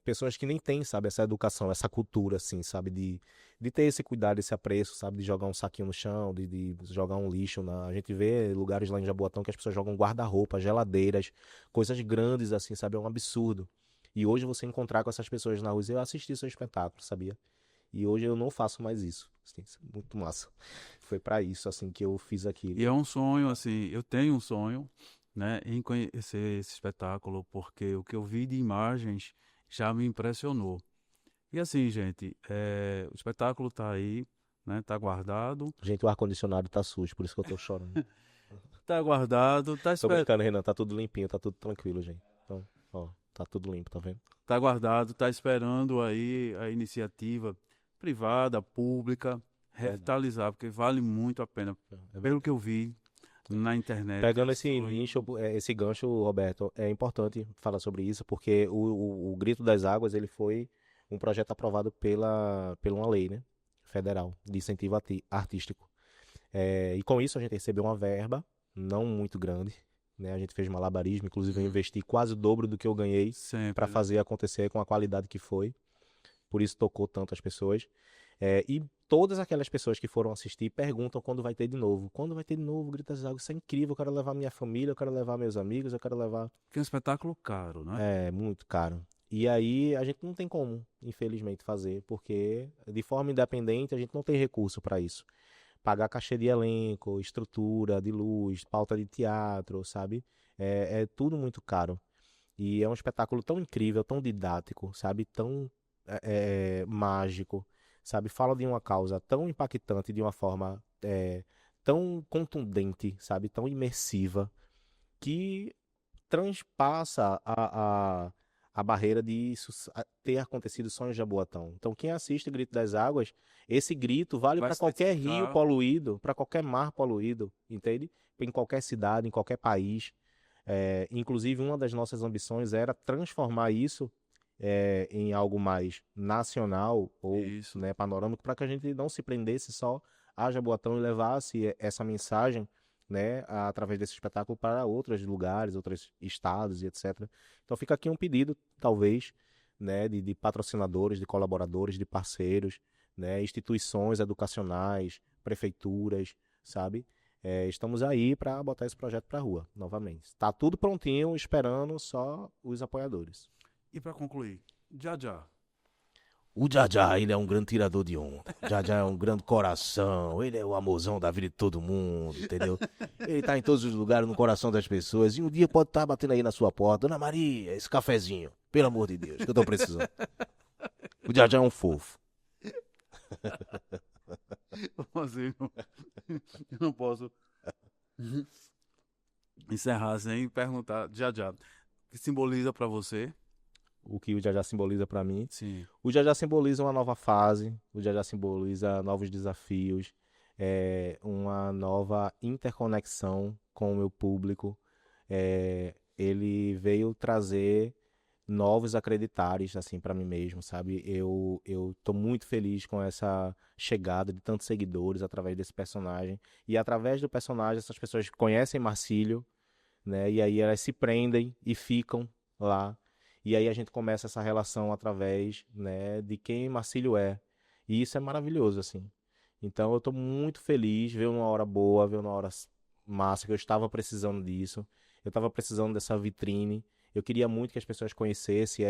pessoas que nem têm, sabe, essa educação, essa cultura, assim, sabe, de ter esse cuidado, esse apreço, sabe, de jogar um saquinho no chão, de jogar um lixo. A gente vê lugares lá em Jaboatão que as pessoas jogam guarda-roupa, geladeiras, coisas grandes, assim, sabe, é um absurdo. E hoje você encontrar com essas pessoas na rua, eu assisti seu espetáculo, sabia? E hoje eu não faço mais isso. Assim, isso é muito massa. Foi pra isso, assim, que eu fiz aquilo. E é um sonho, assim, eu tenho um sonho, né, em conhecer esse espetáculo, porque o que eu vi de imagens já me impressionou. E assim, gente, o espetáculo tá aí, né, tá guardado, Gente, o ar-condicionado tá sujo, por isso que eu tô chorando. tá Tô brincando, Renan, tá tudo limpinho, tá tudo tranquilo, gente. Então, ó, tá tudo limpo, tá vendo? tá guardado, tá esperando aí a iniciativa privada, pública, revitalizar, porque vale muito a pena. Pelo que eu vi na internet. Pegando esse foi- nicho, esse gancho, Roberto, é importante falar sobre isso, porque o Grito das Águas, ele foi um projeto aprovado por uma lei, né, federal, de incentivo artístico. E com isso a gente recebeu uma verba, não muito grande, né, a gente fez malabarismo, inclusive eu investi quase o dobro do que eu ganhei Sempre, para né? fazer acontecer com a qualidade que foi, por isso tocou tanto as pessoas. E todas aquelas pessoas que foram assistir perguntam quando vai ter de novo. Quando vai ter de novo, Grita das Águas? Isso é incrível, eu quero levar minha família, eu quero levar meus amigos, eu quero levar... Que é um espetáculo caro, né? É, muito caro. E aí a gente não tem como, infelizmente, fazer, porque de forma independente a gente não tem recurso para isso. Pagar cachê de elenco, estrutura de luz, pauta de teatro, sabe? É tudo muito caro. E é um espetáculo tão incrível, tão didático, sabe? Tão mágico, sabe? Fala de uma causa tão impactante, de uma forma tão contundente, sabe? Tão imersiva, que transpassa a barreira de isso ter acontecido só em Jaboatão. Então, quem assiste Grito das Águas, esse grito vale Vai para se qualquer identificar. rio poluído, para qualquer mar poluído, entende? Em qualquer cidade, em qualquer país. Inclusive, uma das nossas ambições era transformar isso em algo mais nacional ou, Isso. né, panorâmico, para que a gente não se prendesse só a Jaboatão e levasse essa mensagem, né, através desse espetáculo para outros lugares, outros estados e etc. Então fica aqui um pedido, talvez, né, de patrocinadores, de colaboradores, de parceiros, né, instituições educacionais, prefeituras, sabe? Estamos aí para botar esse projeto para a rua, novamente. Está tudo prontinho, esperando só os apoiadores. E para concluir, já. O Jajá, ele é um grande tirador de onda. O Jajá é um grande coração. Ele é o amorzão da vida de todo mundo, entendeu? Ele tá em todos os lugares, no coração das pessoas. E um dia pode estar batendo aí na sua porta. Dona Maria, esse cafezinho. Pelo amor de Deus, que eu tô precisando. O Jajá é um fofo. Assim, eu não posso encerrar sem perguntar, já, o que simboliza para você? O que o Jajá simboliza para mim. Sim. O Jajá simboliza uma nova fase, o Jajá simboliza novos desafios, uma nova interconexão com o meu público. Ele veio trazer novos acreditares assim para mim mesmo, sabe? Eu tô muito feliz com essa chegada de tantos seguidores através desse personagem, e através do personagem essas pessoas conhecem Marcílio, né? E aí elas se prendem e ficam lá. E aí a gente começa essa relação através, né, de quem Marcílio é. E isso é maravilhoso, assim. Então eu tô muito feliz, veio numa hora boa, veio numa hora massa, que eu estava precisando disso. Eu estava precisando dessa vitrine. Eu queria muito que as pessoas conhecessem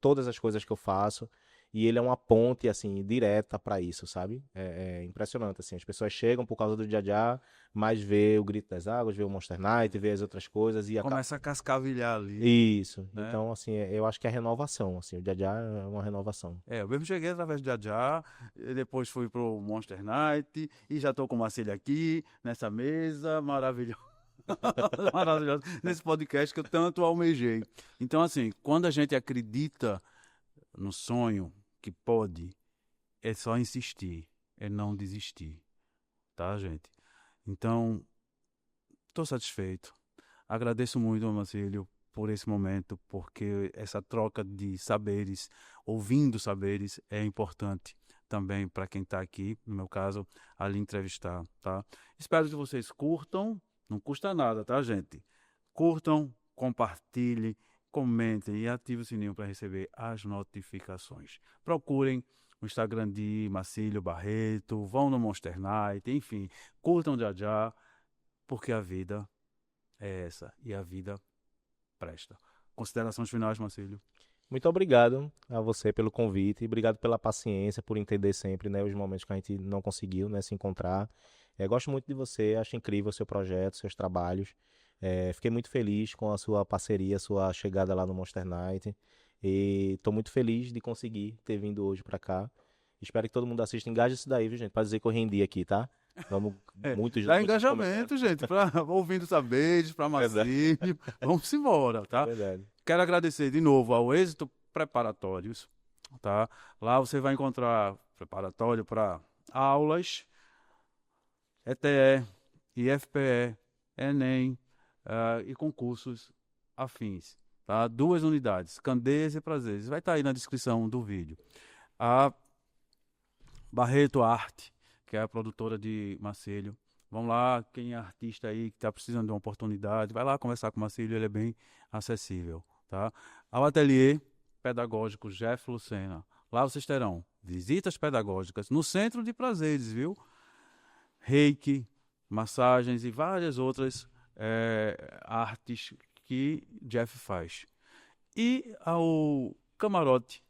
todas as coisas que eu faço. E ele é uma ponte, assim, direta para isso, sabe? É impressionante, assim. As pessoas chegam por causa do Jajá, mas vê o Grito das Águas, vê o Monster Night, vê as outras coisas e acaba... Começa a cascavilhar ali. Isso. Né? Então, assim, eu acho que é renovação, assim. O Jajá é uma renovação. Eu mesmo cheguei através do Jajá, depois fui pro Monster Night e já tô com o Marcílio aqui, nessa mesa maravilhosa. Maravilhosa, nesse podcast que eu tanto almejei. Então, assim, quando a gente acredita no sonho que pode, é só insistir, é não desistir, tá, gente? Então, estou satisfeito. Agradeço muito, Marcílio, por esse momento, porque essa troca de saberes, ouvindo saberes, é importante também para quem está aqui, no meu caso, ali entrevistar, tá? Espero que vocês curtam, não custa nada, tá, gente? Curtam, compartilhem, comentem e ativem o sininho para receber as notificações. Procurem o Instagram de Marcílio Barreto, vão no Monster Night, enfim, curtam Jajá, porque a vida é essa e a vida presta. Considerações finais, Marcílio? Muito obrigado a você pelo convite, obrigado pela paciência, por entender sempre, né, os momentos que a gente não conseguiu, né, se encontrar. Gosto muito de você, acho incrível o seu projeto, seus trabalhos. Fiquei muito feliz com a sua parceria, a sua chegada lá no Monster Night. E estou muito feliz de conseguir ter vindo hoje para cá. Espero que todo mundo assista. Engaje isso daí, viu, gente? Para dizer que eu rendi aqui, tá? Vamos Dá engajamento, gente, para ouvindo saberes, para Marcílio. Vamos embora, tá? Verdade. Quero agradecer de novo ao Êxito Preparatórios, tá? Lá você vai encontrar preparatório para aulas, ETE, IFPE, Enem e concursos afins, tá? 2 unidades, Candeias e Prazeres. Vai estar aí na descrição do vídeo. A Barreto Arte, que é a produtora de Marcílio. Vamos lá, quem é artista aí que está precisando de uma oportunidade, vai lá conversar com o Marcílio, ele é bem acessível, tá? Ao Ateliê Pedagógico Jeff Lucena. Lá vocês terão visitas pedagógicas no Centro de Prazeres, viu? Reiki, massagens e várias outras artes que Jeff faz. E ao Camarote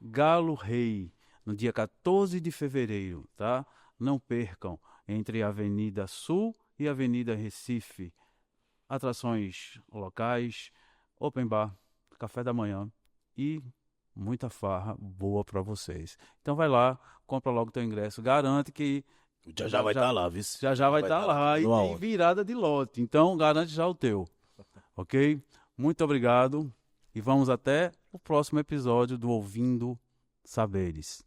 Galo Rei, no dia 14 de fevereiro, tá? Não percam, entre a Avenida Sul e a Avenida Recife. Atrações locais, open bar, café da manhã e muita farra boa para vocês. Então vai lá, compra logo teu ingresso, garante que O Jajá vai estar lá, viu? já vai estar lá e No tem aonde? virada de lote. Então garante já o teu. Ok? Muito obrigado e vamos até o próximo episódio do Ouvindo Saberes.